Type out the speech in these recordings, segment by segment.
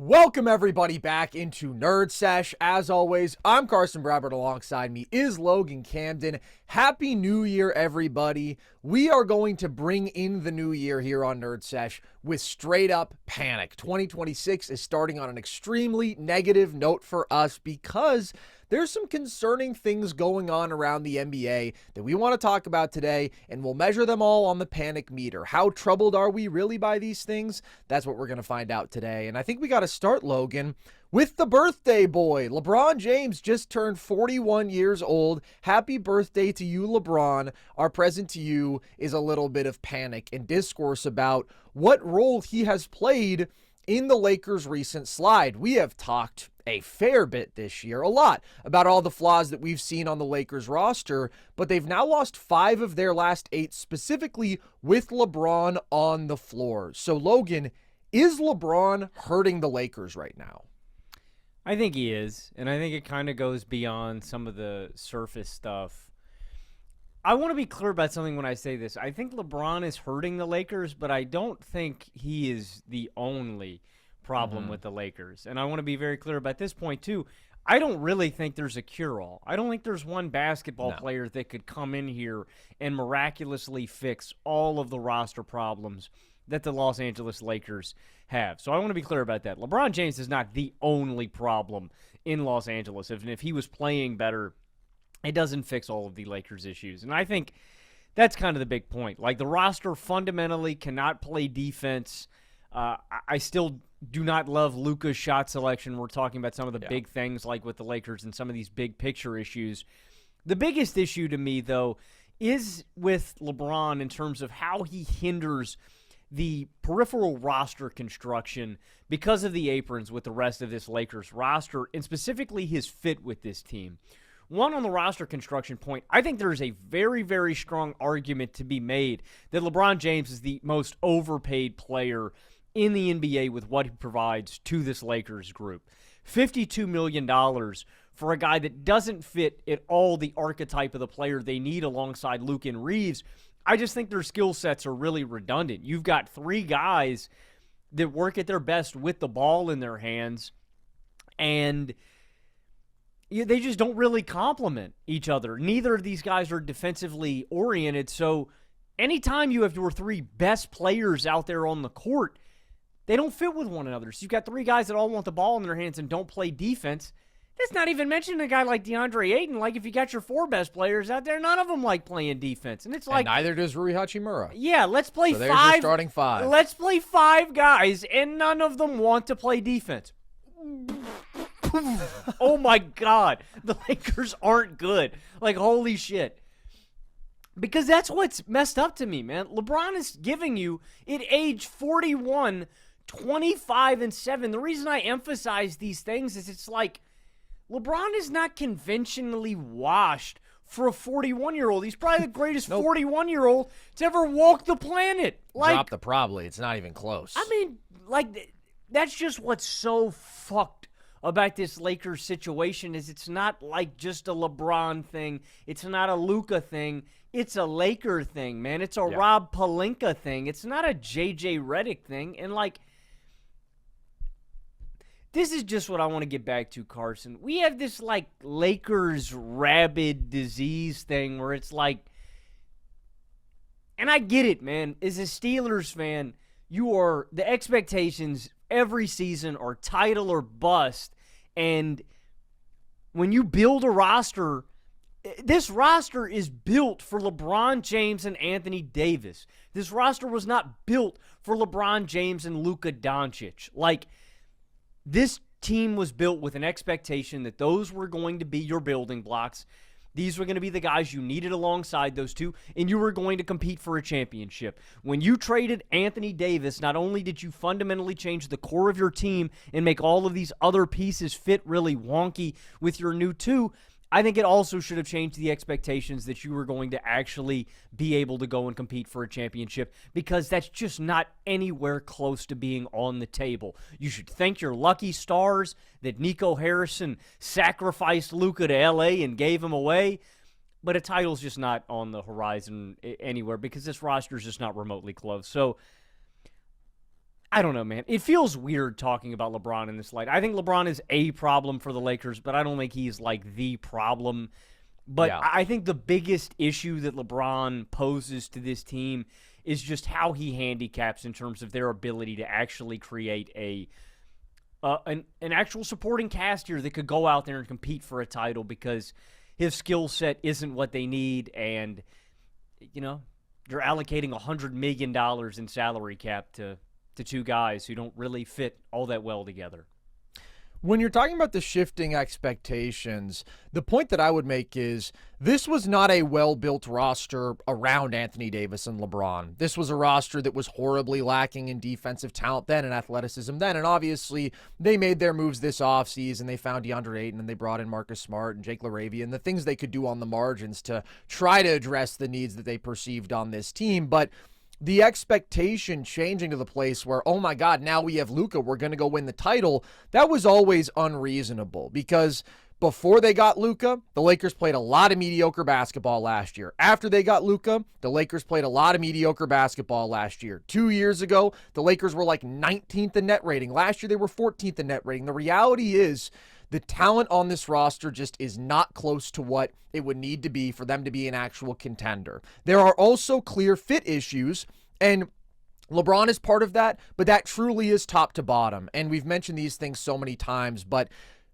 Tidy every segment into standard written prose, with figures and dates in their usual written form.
Welcome everybody back into Nerd Sesh. As always, I'm Carson Brabbert. Alongside me is Logan Camden. Happy New Year, everybody. We are going to bring in the new year here on Nerd Sesh with straight up panic. 2026 is starting on an extremely negative note for us because there's some concerning things going on around the NBA that we want to talk about today, and we'll measure them all on the panic meter. How troubled are we really by these things? That's what we're going to find out today. And I think we got to start, Logan, with the birthday boy. LeBron James just turned 41 years old. Happy birthday to you, LeBron. Our present to you is a little bit of panic and discourse about what role he has played in the Lakers' recent slide. We have talked a fair bit this year, a lot, about all the flaws that we've seen on the Lakers roster, but they've now lost 5 of their last 8, specifically with LeBron on the floor. So, Logan, is LeBron hurting the Lakers right now? I think he is, and I think it kind of goes beyond some of the surface stuff. I want to be clear about something when I say this. I think LeBron is hurting the Lakers, but I don't think he is the only problem with the Lakers. And I want to be very clear about this point, too. I don't really think there's a cure-all. I don't think there's one basketball player that could come in here and miraculously fix all of the roster problems that the Los Angeles Lakers have. So I want to be clear about that. LeBron James is not the only problem in Los Angeles. If he was playing better, it doesn't fix all of the Lakers' issues. And I think that's kind of the big point. Like, the roster fundamentally cannot play defense. I still do not love Luka's shot selection. We're talking about some of the big things like with the Lakers and some of these big picture issues. The biggest issue to me, though, is with LeBron in terms of how he hinders the peripheral roster construction because of the aprons with the rest of this Lakers roster, and specifically his fit with this team. One, on the roster construction point, I think there's a very, very strong argument to be made that LeBron James is the most overpaid player in the NBA with what he provides to this Lakers group. $52 million for a guy that doesn't fit at all the archetype of the player they need alongside Luke and Reeves. I just think their skill sets are really redundant. You've got 3 guys that work at their best with the ball in their hands, and they just don't really complement each other. Neither of these guys are defensively oriented, so anytime you have your 3 best players out there on the court, they don't fit with one another. So you've got 3 guys that all want the ball in their hands and don't play defense. That's not even mentioning a guy like DeAndre Ayton. Like, if you got your 4 best players out there, none of them like playing defense. And it's like, and neither does Rui Hachimura. Yeah, let's play so 5. There's your starting 5. Let's play 5 guys, and none of them want to play defense. Oh my God, the Lakers aren't good. Like, holy shit. Because that's what's messed up to me, man. LeBron is giving you, at age 41, 25-7. The reason I emphasize these things is it's like, LeBron is not conventionally washed for a 41-year-old. He's probably the greatest 41-year-old to ever walk the planet. Like, drop the probably. It's not even close. I mean, like, that's just what's so fucked about this Lakers situation is it's not like just a LeBron thing. It's not a Luka thing. It's a Laker thing, man. It's a Rob Pelinka thing. It's not a JJ Redick thing. And, like, this is just what I want to get back to, Carson. We have this, like, Lakers rabid disease thing where it's like, and I get it, man. As a Steelers fan, the expectations every season are title or bust. And when you build a roster, this roster is built for LeBron James and Anthony Davis. This roster was not built for LeBron James and Luka Doncic. Like, this team was built with an expectation that those were going to be your building blocks. These were going to be the guys you needed alongside those two, and you were going to compete for a championship. When you traded Anthony Davis, not only did you fundamentally change the core of your team and make all of these other pieces fit really wonky with your new 2, I think it also should have changed the expectations that you were going to actually be able to go and compete for a championship, because that's just not anywhere close to being on the table. You should thank your lucky stars that Nico Harrison sacrificed Luka to LA and gave him away, but a title's just not on the horizon anywhere because this roster is just not remotely close. So I don't know, man. It feels weird talking about LeBron in this light. I think LeBron is a problem for the Lakers, but I don't think he's like the problem. But Yeah. I think the biggest issue that LeBron poses to this team is just how he handicaps in terms of their ability to actually create an actual supporting cast here that could go out there and compete for a title, because his skill set isn't what they need, and you're allocating $100 million in salary cap to two guys who don't really fit all that well together. When you're talking about the shifting expectations, the point that I would make is this was not a well-built roster around Anthony Davis and LeBron. This was a roster that was horribly lacking in defensive talent then and athleticism then, and obviously they made their moves this offseason. They found DeAndre Ayton and they brought in Marcus Smart and Jake LaRavia and the things they could do on the margins to try to address the needs that they perceived on this team. But the expectation changing to the place where, oh my God, now we have Luka, we're going to go win the title, that was always unreasonable, because before they got Luka, the Lakers played a lot of mediocre basketball last year. After they got Luka, the Lakers played a lot of mediocre basketball last year. 2 years ago, the Lakers were like 19th in net rating. Last year, they were 14th in net rating. The reality is, the talent on this roster just is not close to what it would need to be for them to be an actual contender. There are also clear fit issues, and LeBron is part of that, but that truly is top to bottom. And we've mentioned these things so many times, but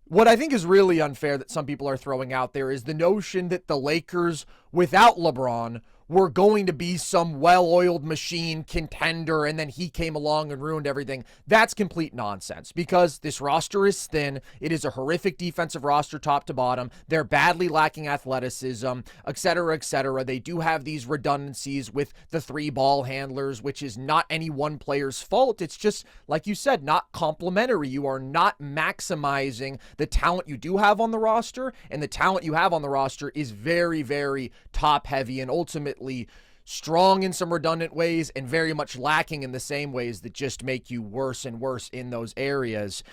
what I think is really unfair that some people are throwing out there is the notion that the Lakers, without LeBron, were going to be some well-oiled machine contender, and then he came along and ruined everything. That's complete nonsense, because this roster is thin. It is a horrific defensive roster top to bottom. They're badly lacking athleticism, et cetera, et cetera. They do have these redundancies with the three ball handlers, which is not any one player's fault. It's just, like you said, not complementary. You are not maximizing the talent you do have on the roster, and the talent you have on the roster is very, very top-heavy and ultimately strong in some redundant ways and very much lacking in the same ways that just make you worse and worse in those areas.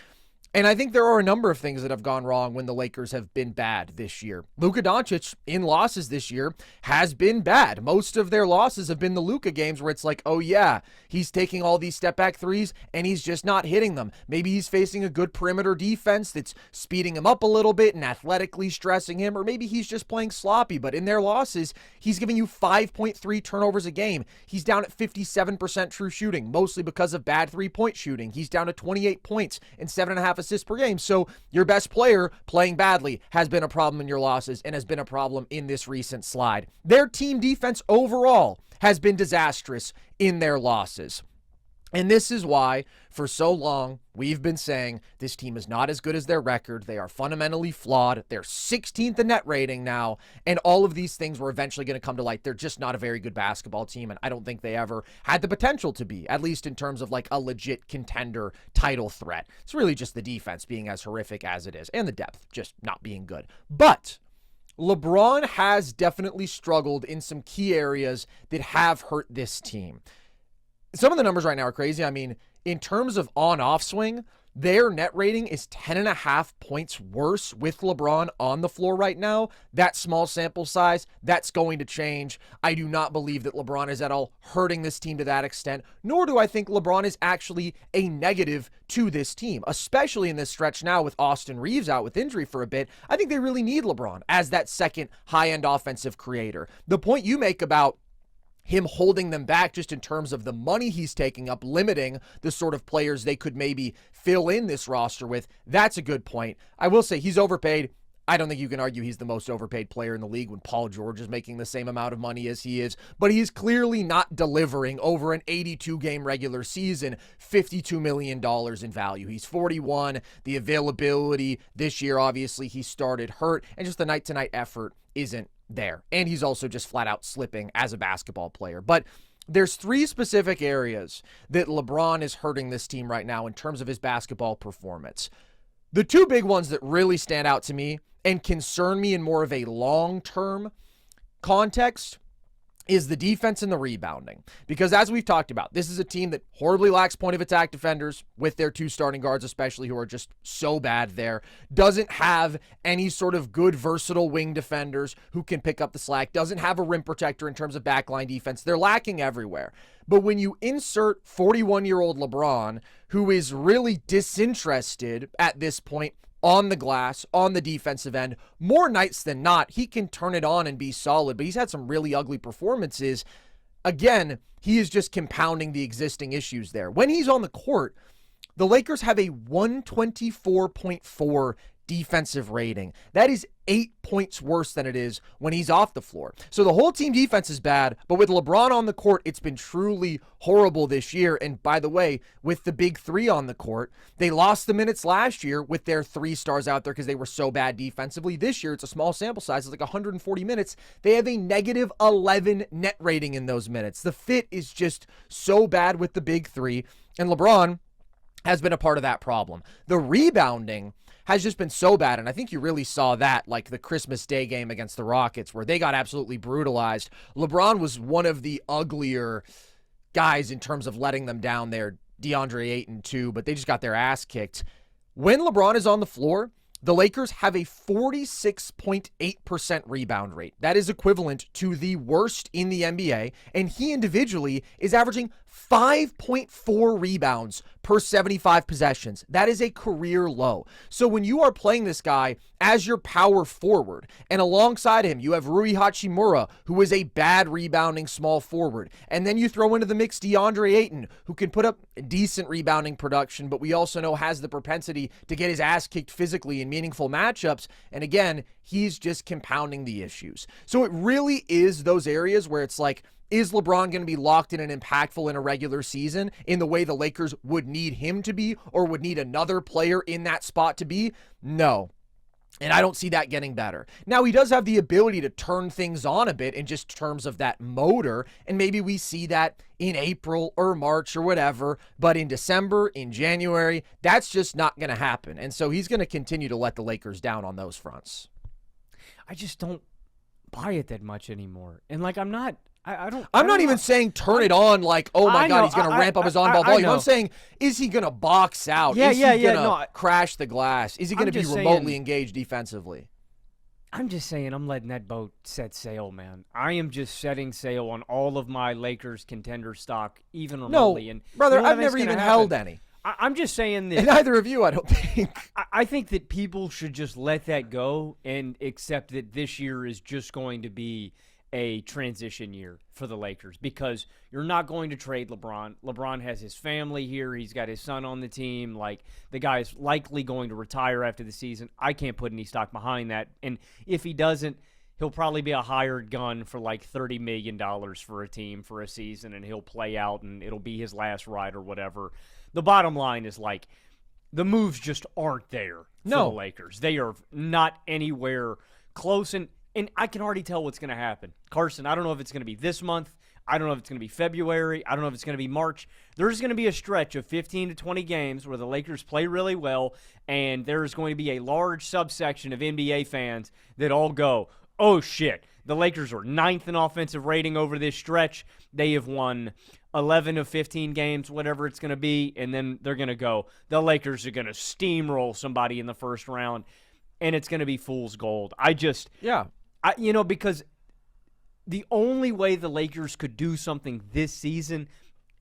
And I think there are a number of things that have gone wrong when the Lakers have been bad this year. Luka Doncic, in losses this year, has been bad. Most of their losses have been the Luka games where it's like, oh yeah, he's taking all these step-back threes and he's just not hitting them. Maybe he's facing a good perimeter defense that's speeding him up a little bit and athletically stressing him, or maybe he's just playing sloppy. But in their losses, he's giving you 5.3 turnovers a game. He's down at 57% true shooting, mostly because of bad three-point shooting. He's down to 28 points and 7.5 assists per game. So your best player playing badly has been a problem in your losses and has been a problem in this recent slide. Their team defense overall has been disastrous in their losses. And this is why, for so long, we've been saying this team is not as good as their record. They are fundamentally flawed. They're 16th in net rating now, and all of these things were eventually going to come to light. They're just not a very good basketball team, and I don't think they ever had the potential to be, at least in terms of like a legit contender title threat. It's really just the defense being as horrific as it is, and the depth just not being good. But LeBron has definitely struggled in some key areas that have hurt this team. Some of the numbers right now are crazy. I mean, in terms of on-off swing, their net rating is 10.5 points worse with LeBron on the floor right now. That small sample size, that's going to change. I do not believe that LeBron is at all hurting this team to that extent, nor do I think LeBron is actually a negative to this team, especially in this stretch now with Austin Reeves out with injury for a bit. I think they really need LeBron as that second high-end offensive creator. The point you make about him holding them back just in terms of the money he's taking up, limiting the sort of players they could maybe fill in this roster with, that's a good point. I will say he's overpaid. I don't think you can argue he's the most overpaid player in the league when Paul George is making the same amount of money as he is, but he's clearly not delivering over an 82-game regular season, $52 million in value. He's 41. The availability this year, obviously, he started hurt, and just the night-to-night effort isn't there. And he's also just flat out slipping as a basketball player. But there's three specific areas that LeBron is hurting this team right now in terms of his basketball performance. The two big ones that really stand out to me and concern me in more of a long-term context is the defense and the rebounding. Because as we've talked about, this is a team that horribly lacks point of attack defenders with their 2 starting guards, especially, who are just so bad there. Doesn't have any sort of good versatile wing defenders who can pick up the slack. Doesn't have a rim protector in terms of backline defense. They're lacking everywhere. But when you insert 41-year-old LeBron, who is really disinterested at this point on the glass, on the defensive end, more nights than not, he can turn it on and be solid, but he's had some really ugly performances. Again, he is just compounding the existing issues there. When he's on the court, the Lakers have a 124.4 defensive rating. That is 8 points worse than it is when he's off the floor. So the whole team defense is bad, but with LeBron on the court, it's been truly horrible this year. And by the way, with the big 3 on the court, they lost the minutes last year with their 3 stars out there because they were so bad defensively. This year, it's a small sample size. It's like 140 minutes. They have a negative 11 net rating in those minutes. The fit is just so bad with the big 3, and LeBron has been a part of that problem. The rebounding has just been so bad, and I think you really saw that, like the Christmas Day game against the Rockets, where they got absolutely brutalized. LeBron was one of the uglier guys in terms of letting them down there. DeAndre Ayton too, but they just got their ass kicked. When LeBron is on the floor, the Lakers have a 46.8% rebound rate. That is equivalent to the worst in the NBA, and he individually is averaging 5.4 rebounds per 75 possessions. That is a career low. So when you are playing this guy as your power forward, and alongside him you have Rui Hachimura, who is a bad rebounding small forward, and then you throw into the mix DeAndre Ayton, who can put up decent rebounding production, but we also know has the propensity to get his ass kicked physically in meaningful matchups, and again, he's just compounding the issues. So it really is those areas where it's like, is LeBron going to be locked in and impactful in a regular season in the way the Lakers would need him to be, or would need another player in that spot to be? No. And I don't see that getting better. Now, he does have the ability to turn things on a bit in just terms of that motor, and maybe we see that in April or March or whatever, but in December, in January, that's just not going to happen. And so he's going to continue to let the Lakers down on those fronts. I just don't buy it that much anymore. And like, I'm not even saying turn it on like, oh my God, he's going to ramp up his on-ball volume. I'm saying, is he going to box out? Is he going to crash the glass? Is he going to be remotely engaged defensively? I'm just saying I'm letting that boat set sail, man. I am just setting sail on all of my Lakers contender stock, even remotely. No, and brother, you know I've never even held any. I'm just saying that. And neither of you, I don't think. I think that people should just let that go and accept that this year is just going to be a transition year for the Lakers, because you're not going to trade LeBron. LeBron has his family here. He's got his son on the team. Like, the guy is likely going to retire after the season. I can't put any stock behind that. And if he doesn't, he'll probably be a hired gun for like $30 million for a team for a season, and he'll play out, and it'll be his last ride or whatever. The bottom line is, like, the moves just aren't there for the Lakers. They are not anywhere close, and I can already tell what's going to happen. Carson, I don't know if it's going to be this month. I don't know if it's going to be February. I don't know if it's going to be March. There's going to be a stretch of 15 to 20 games where the Lakers play really well, and there's going to be a large subsection of NBA fans that all go, oh, shit. The Lakers are 9th in offensive rating over this stretch. They have won 11 of 15 games, whatever it's going to be, and then they're going to go, the Lakers are going to steamroll somebody in the first round, and it's going to be fool's gold. Because the only way the Lakers could do something this season,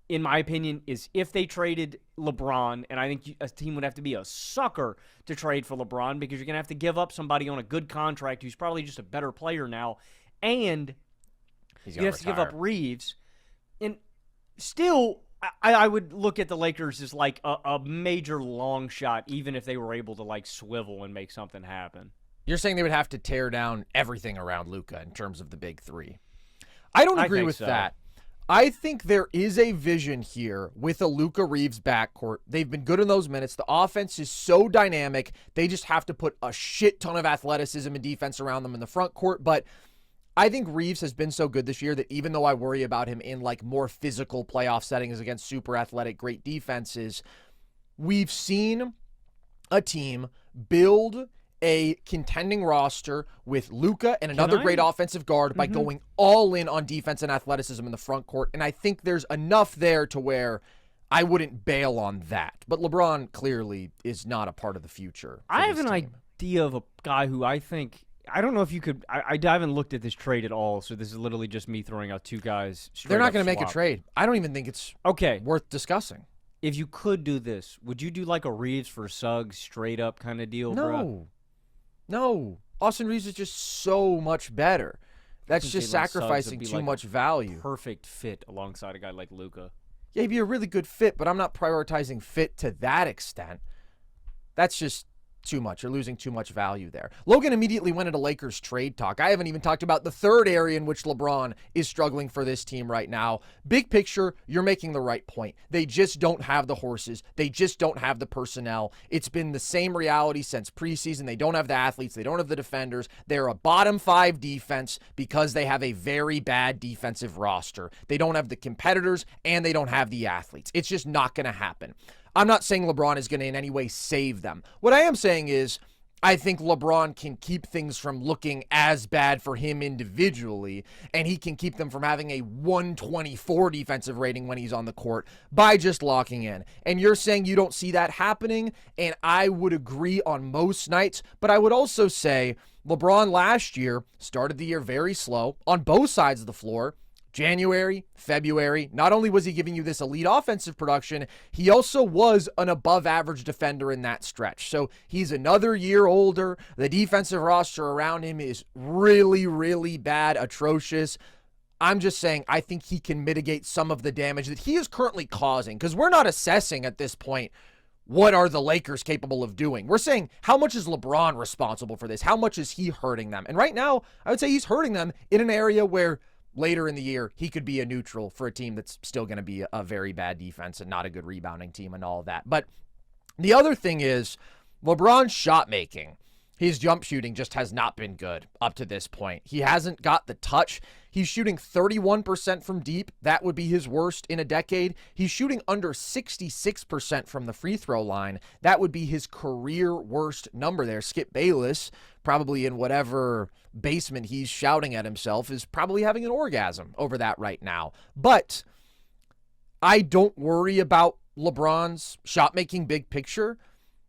in my opinion, is if they traded LeBron, and I think a team would have to be a sucker to trade for LeBron, because you're going to have to give up somebody on a good contract who's probably just a better player now, and you have to give up Reeves. And still, I would look at the Lakers as like a major long shot, even if they were able to like swivel and make something happen. You're saying they would have to tear down everything around Luka in terms of the big 3. I don't agree with that. I think there is a vision here with a Luka Reeves backcourt. They've been good in those minutes. The offense is so dynamic. They just have to put a shit ton of athleticism and defense around them in the front court. But I think Reeves has been so good this year that even though I worry about him in like more physical playoff settings against super athletic, great defenses, we've seen a team build a contending roster with Luka and another great offensive guard by going all in on defense and athleticism in the front court. And I think there's enough there to where I wouldn't bail on that. But LeBron clearly is not a part of the future. I have an idea of a guy who I think, I don't know if you could, I haven't looked at this trade at all, so this is literally just me throwing out two guys. They're not going to make a trade. I don't even think it's worth discussing. If you could do this, would you do like a Reeves for Suggs straight up kind of deal, bro? No. Austin Reeves is just so much better. That's just sacrificing too much value. Perfect fit alongside a guy like Luka. Yeah, he'd be a really good fit, but I'm not prioritizing fit to that extent. That's just too much. You're losing too much value there. Logan immediately went into Lakers trade talk. I haven't even talked about the third area in which LeBron is struggling for this team right now. Big picture, you're making the right point. They just don't have the horses. They just don't have the personnel. It's been the same reality since preseason. They don't have the athletes. They don't have the defenders. They're a bottom 5 defense because they have a very bad defensive roster. They don't have the competitors and they don't have the athletes. It's just not going to happen. I'm not saying LeBron is going to in any way save them. What I am saying is I think LeBron can keep things from looking as bad for him individually, and he can keep them from having a 124 defensive rating when he's on the court by just locking in. And you're saying you don't see that happening, and I would agree on most nights, but I would also say LeBron last year started the year very slow on both sides of the floor. January, February, not only was he giving you this elite offensive production, he also was an above-average defender in that stretch. So he's another year older. The defensive roster around him is really, really bad, atrocious. I'm just saying I think he can mitigate some of the damage that he is currently causing, because we're not assessing at this point what are the Lakers capable of doing. We're saying how much is LeBron responsible for this? How much is he hurting them? And right now, I would say he's hurting them in an area where later in the year, he could be a neutral for a team that's still going to be a very bad defense and not a good rebounding team and all of that. But the other thing is LeBron's shot making. His jump shooting just has not been good up to this point. He hasn't got the touch. He's shooting 31% from deep. That would be his worst in a decade. He's shooting under 66% from the free throw line. That would be his career worst number there. Skip Bayless, probably in whatever basement he's shouting at himself, is probably having an orgasm over that right now. But I don't worry about LeBron's shot-making big picture.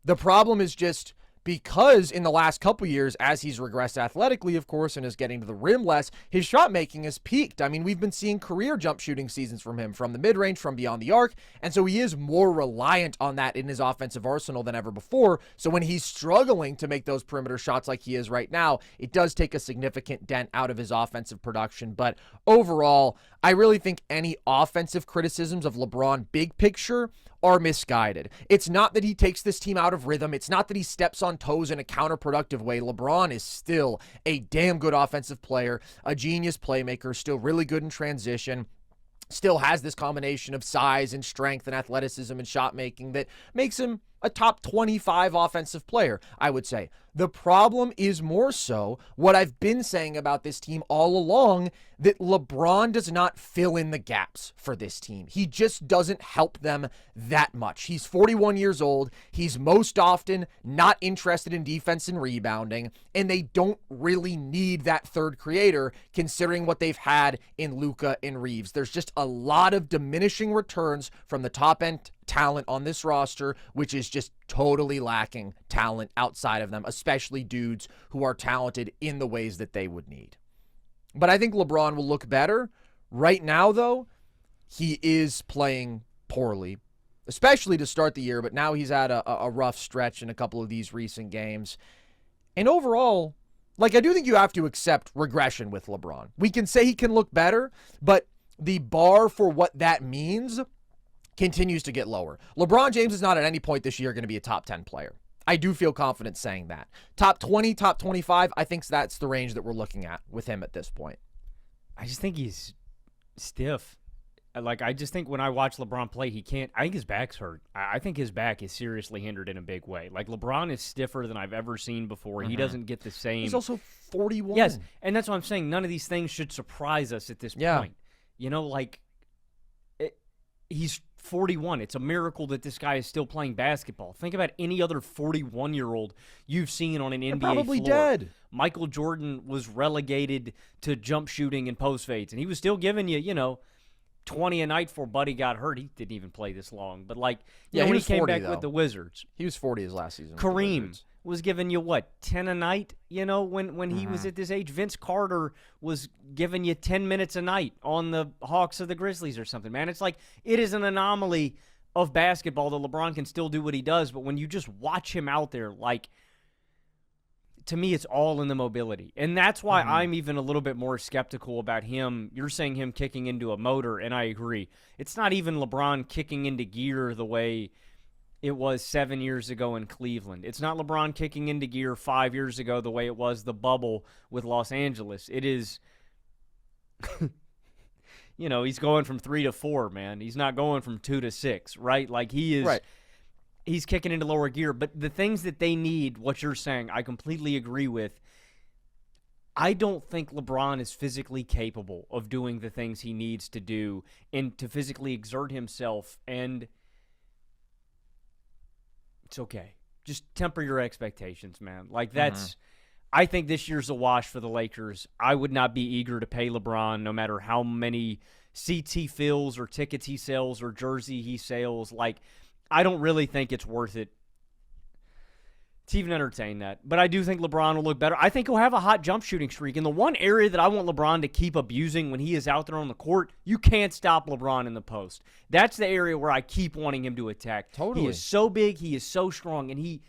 The problem is just because in the last couple years, as he's regressed athletically, of course, and is getting to the rim less, his shot making has peaked. I mean, we've been seeing career jump shooting seasons from him, from the mid-range, from beyond the arc, and so he is more reliant on that in his offensive arsenal than ever before. So when he's struggling to make those perimeter shots like he is right now, it does take a significant dent out of his offensive production. But overall, I really think any offensive criticisms of LeBron big picture are misguided. It's not that he takes this team out of rhythm. It's not that he steps on toes in a counterproductive way. LeBron is still a damn good offensive player, a genius playmaker, still really good in transition, still has this combination of size and strength and athleticism and shot making that makes him a top 25 offensive player, I would say. The problem is more so what I've been saying about this team all along, that LeBron does not fill in the gaps for this team. He just doesn't help them that much. He's 41 years old. He's most often not interested in defense and rebounding, and they don't really need that third creator considering what they've had in Luka and Reeves. There's just a lot of diminishing returns from the top end talent on this roster, which is just totally lacking talent outside of them, especially dudes who are talented in the ways that they would need. But I think LeBron will look better. Right now, though, he is playing poorly, especially to start the year, but now he's had a rough stretch in a couple of these recent games. And overall, I do think you have to accept regression with LeBron. We can say he can look better, but the bar for what that means continues to get lower. LeBron James is not at any point this year going to be a top 10 player. I do feel confident saying that. Top 20, top 25, I think that's the range that we're looking at with him at this point. I just think he's stiff. I just think when I watch LeBron play, he can't. I think his back's hurt. I think his back is seriously hindered in a big way. LeBron is stiffer than I've ever seen before. He doesn't get the same. He's also 41. Yes, and that's what I'm saying. None of these things should surprise us at this point. You know, he's 41. It's a miracle that this guy is still playing basketball. Think about any other 41-year-old you've seen on an NBA probably floor. Dead. Michael Jordan was relegated to jump shooting and post fades, and he was still giving you, 20 a night before Buddy got hurt. He didn't even play this long, but when he came 40, back though. with the Wizards, He was 40 his last season. Kareem was giving you 10 a night, when he was at this age. Vince Carter was giving you 10 minutes a night on the Hawks or the Grizzlies or something, man. It's like, it is an anomaly of basketball that LeBron can still do what he does, but when you just watch him out there, to me, it's all in the mobility. And that's why I'm even a little bit more skeptical about him. You're saying him kicking into a motor, and I agree. It's not even LeBron kicking into gear the way it was 7 years ago in Cleveland. It's not LeBron kicking into gear 5 years ago the way it was the bubble with Los Angeles. It is, he's going from 3 to 4, man. He's not going from 2 to 6, right? He is. Right. He's kicking into lower gear, but the things that they need, what you're saying, I completely agree with. I don't think LeBron is physically capable of doing the things he needs to do and to physically exert himself, and it's okay. Just temper your expectations, man. I think this year's a wash for the Lakers. I would not be eager to pay LeBron no matter how many seats he fills or tickets he sells or jersey he sells. I don't really think it's worth it to even entertain that. But I do think LeBron will look better. I think he'll have a hot jump shooting streak. And the one area that I want LeBron to keep abusing when he is out there on the court, you can't stop LeBron in the post. That's the area where I keep wanting him to attack. Totally. He is so big, he is so strong, and he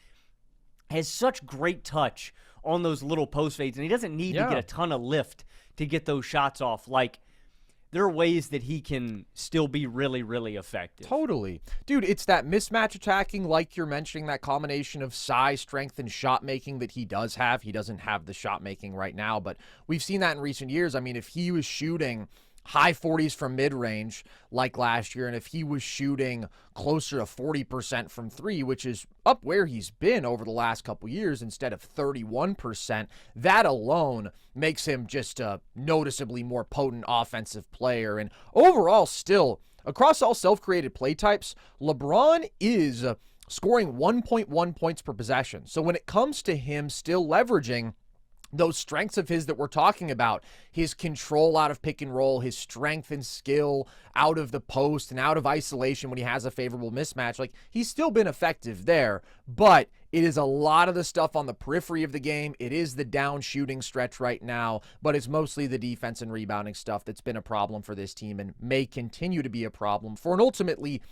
has such great touch on those little post fades. And he doesn't need to get a ton of lift to get those shots off. There are ways that he can still be really, really effective. Totally. Dude, it's that mismatch attacking, like you're mentioning, that combination of size, strength, and shot making that he does have. He doesn't have the shot making right now, but we've seen that in recent years. I mean, if he was shooting high 40s from mid-range like last year, and if he was shooting closer to 40% from three, which is up where he's been over the last couple years instead of 31%, that alone makes him just a noticeably more potent offensive player. And overall, still, across all self-created play types, LeBron is scoring 1.1 points per possession. So when it comes to him still leveraging those strengths of his that we're talking about, his control out of pick and roll, his strength and skill out of the post and out of isolation when he has a favorable mismatch, he's still been effective there, but it is a lot of the stuff on the periphery of the game. It is the down shooting stretch right now, but it's mostly the defense and rebounding stuff that's been a problem for this team and may continue to be a problem for an ultimately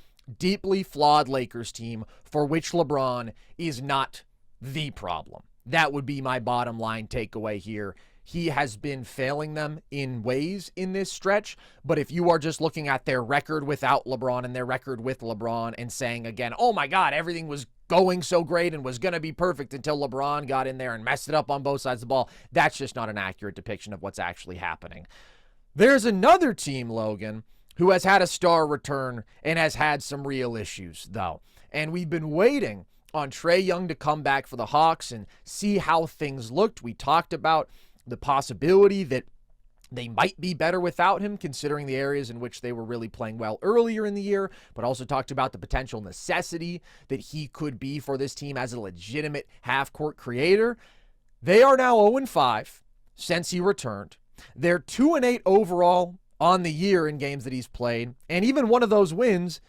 deeply flawed Lakers team for which LeBron is not the problem. That would be my bottom line takeaway here. He has been failing them in ways in this stretch, but if you are just looking at their record without LeBron and their record with LeBron and saying again, oh my God, everything was going so great and was going to be perfect until LeBron got in there and messed it up on both sides of the ball, that's just not an accurate depiction of what's actually happening. There's another team, Logan, who has had a star return and has had some real issues, though. And we've been waiting on Trae Young to come back for the Hawks and see how things looked. We talked about the possibility that they might be better without him, considering the areas in which they were really playing well earlier in the year, but also talked about the potential necessity that he could be for this team as a legitimate half-court creator. They are now 0-5 since he returned. They're 2-8 overall on the year in games that he's played, and even one of those wins,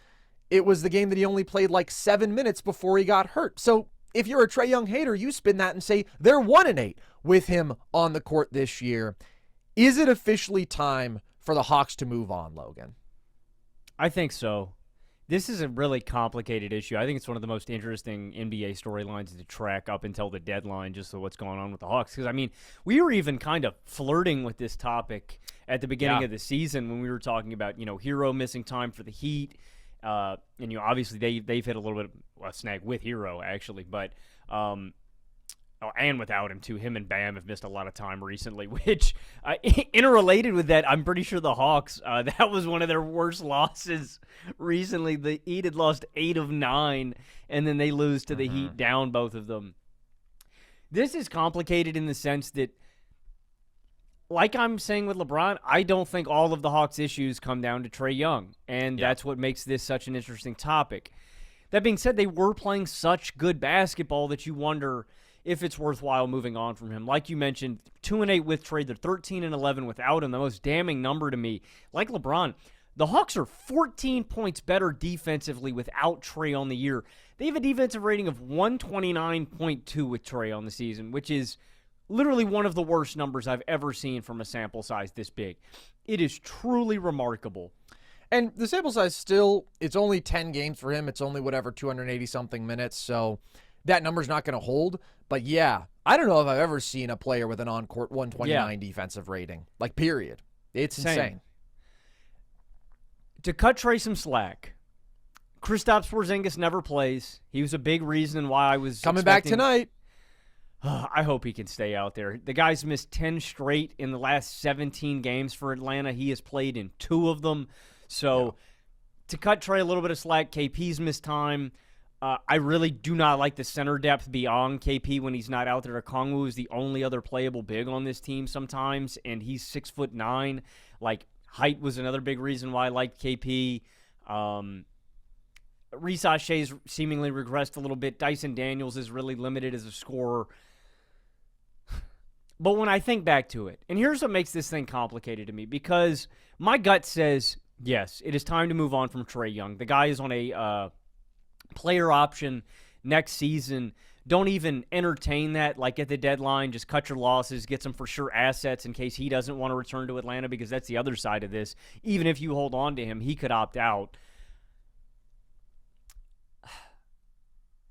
it was the game that he only played 7 minutes before he got hurt. So if you're a Trae Young hater, you spin that and say they're 1-8 with him on the court this year. Is it officially time for the Hawks to move on, Logan? I think so. This is a really complicated issue. I think it's one of the most interesting NBA storylines to track up until the deadline, just so what's going on with the Hawks. Because, we were even kind of flirting with this topic at the beginning of the season when we were talking about, Hero missing time for the Heat. And obviously they've hit a little bit of a snag with Hero, actually, but and without him too. Him and Bam have missed a lot of time recently, which interrelated with that, I'm pretty sure the Hawks, that was one of their worst losses recently. The Heat had lost 8 of 9, and then they lose to the Heat down both of them. This is complicated in the sense that like I'm saying with LeBron, I don't think all of the Hawks' issues come down to Trae Young, and that's what makes this such an interesting topic. That being said, they were playing such good basketball that you wonder if it's worthwhile moving on from him. Like you mentioned, 2-8 with Trae, they're 13-11 without him. The most damning number to me, like LeBron, the Hawks are 14 points better defensively without Trae on the year. They have a defensive rating of 129.2 with Trae on the season, which is literally one of the worst numbers I've ever seen from a sample size this big. It is truly remarkable. And the sample size still, it's only 10 games for him. It's only 280-something minutes, so that number's not going to hold. But yeah, I don't know if I've ever seen a player with an on-court 129 defensive rating. Like, period. It's insane. To cut Trae some slack, Kristaps Porzingis never plays. He was a big reason why I was coming back tonight. I hope he can stay out there. The guy's missed 10 straight in the last 17 games for Atlanta. He has played in 2 of them. So to cut Trae a little bit of slack, KP's missed time. I really do not like the center depth beyond KP when he's not out there. Okongwu is the only other playable big on this team sometimes, and he's 6'9". Like, height was another big reason why I liked KP. Reece Shay's seemingly regressed a little bit. Dyson Daniels is really limited as a scorer. But when I think back to it, and here's what makes this thing complicated to me, because my gut says, yes, it is time to move on from Trae Young. The guy is on a player option next season. Don't even entertain that, like, at the deadline. Just cut your losses, get some for sure assets in case he doesn't want to return to Atlanta, because that's the other side of this. Even if you hold on to him, he could opt out.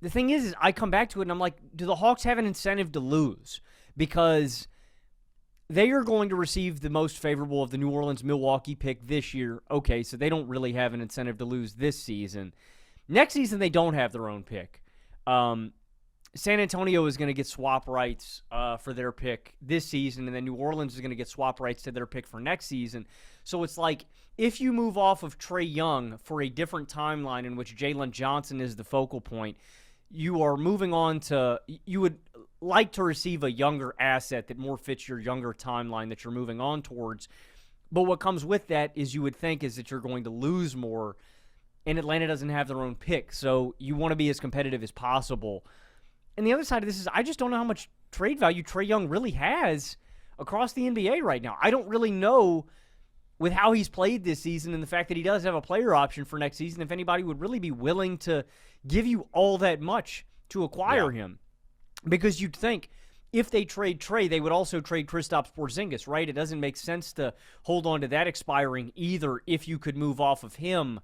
The thing is I come back to it and I'm like, do the Hawks have an incentive to lose? Because they are going to receive the most favorable of the New Orleans-Milwaukee pick this year. Okay, so they don't really have an incentive to lose this season. Next season, they don't have their own pick. San Antonio is going to get swap rights for their pick this season, and then New Orleans is going to get swap rights to their pick for next season. So it's like, if you move off of Trae Young for a different timeline in which Jalen Johnson is the focal point, you are moving on to, you would like to receive a younger asset that more fits your younger timeline that you're moving on towards. But what comes with that is you would think is that you're going to lose more, and Atlanta doesn't have their own pick. So you want to be as competitive as possible. And the other side of this is I just don't know how much trade value Trae Young really has across the NBA right now. I don't really know, with how he's played this season and the fact that he does have a player option for next season, if anybody would really be willing to give you all that much to acquire him. Because you'd think if they trade Trae, they would also trade Kristaps Porzingis, right? It doesn't make sense to hold on to that expiring either if you could move off of him.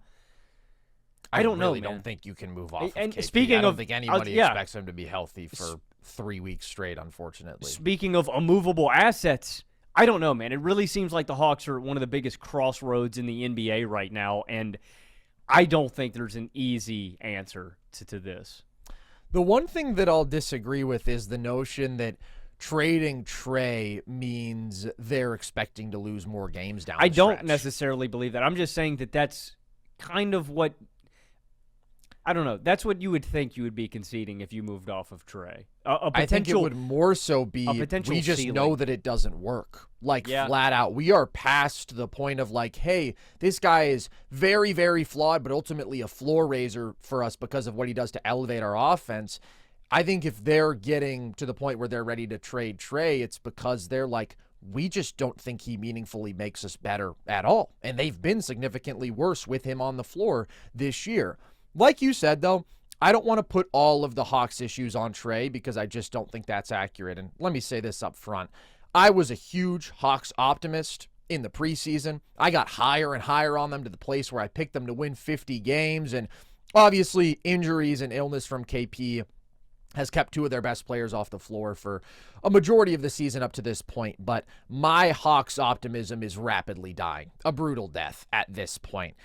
I don't know, man. Don't think you can move off And of KP. speaking I don't of- think anybody yeah. expects him to be healthy for 3 weeks straight, unfortunately. Speaking of immovable assets, I don't know, man. It really seems like the Hawks are at one of the biggest crossroads in the NBA right now, and I don't think there's an easy answer to this. The one thing that I'll disagree with is the notion that trading Trae means they're expecting to lose more games down the I don't stretch. necessarily believe that. I'm just saying that that's kind of what, I don't know, that's what you would think you would be conceding if you moved off of Trae. I think it would more so be we just ceiling. know that it doesn't work. Like, Yeah. flat out. We are past the point of like, hey, this guy is very, very flawed, but ultimately a floor raiser for us because of what he does to elevate our offense. I think if they're getting to the point where they're ready to trade Trae, it's because they're like, we just don't think he meaningfully makes us better at all. And they've been significantly worse with him on the floor this year. Like you said, though, I don't want to put all of the Hawks issues on Trae because I just don't think that's accurate. And let me say this up front. I was a huge Hawks optimist in the preseason. I got higher and higher on them to the place where I picked them to win 50 games. And obviously, injuries and illness from KP has kept 2 of their best players off the floor for a majority of the season up to this point. But my Hawks optimism is rapidly dying. A brutal death at this point.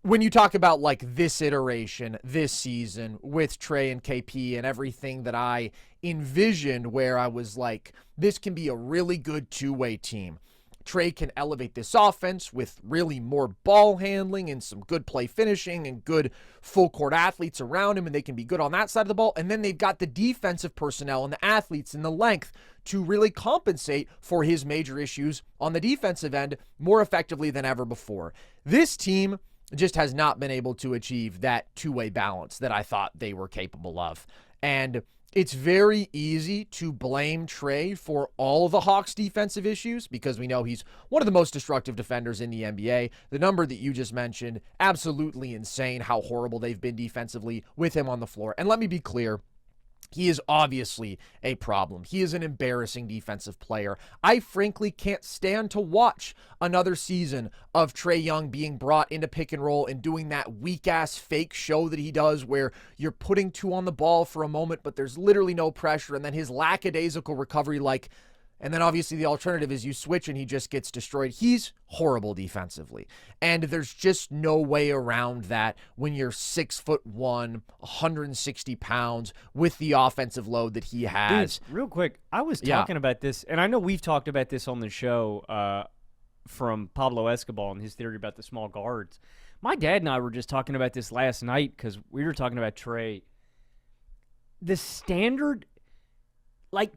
When you talk about like this iteration, this season with Trae and KP and everything that I envisioned where I was like, this can be a really good two-way team. Trae can elevate this offense with really more ball handling and some good play finishing and good full court athletes around him, and they can be good on that side of the ball. And then they've got the defensive personnel and the athletes and the length to really compensate for his major issues on the defensive end more effectively than ever before. This team just has not been able to achieve that two-way balance that I thought they were capable of. And it's very easy to blame Trae for all the Hawks' defensive issues because we know he's one of the most destructive defenders in the NBA. The number that you just mentioned, absolutely insane how horrible they've been defensively with him on the floor. And let me be clear, he is obviously a problem. He is an embarrassing defensive player. I frankly can't stand to watch another season of Trae Young being brought into pick and roll and doing that weak-ass fake show that he does where you're putting two on the ball for a moment, but there's literally no pressure, and then his lackadaisical recovery, and then obviously the alternative is you switch and he just gets destroyed. He's horrible defensively. And there's just no way around that when you're 6'1", 160 pounds with the offensive load that he has. Dude, real quick, I was talking about this, and I know we've talked about this on the show from Pablo Escobar and his theory about the small guards. My dad and I were just talking about this last night because we were talking about Trae. The standard,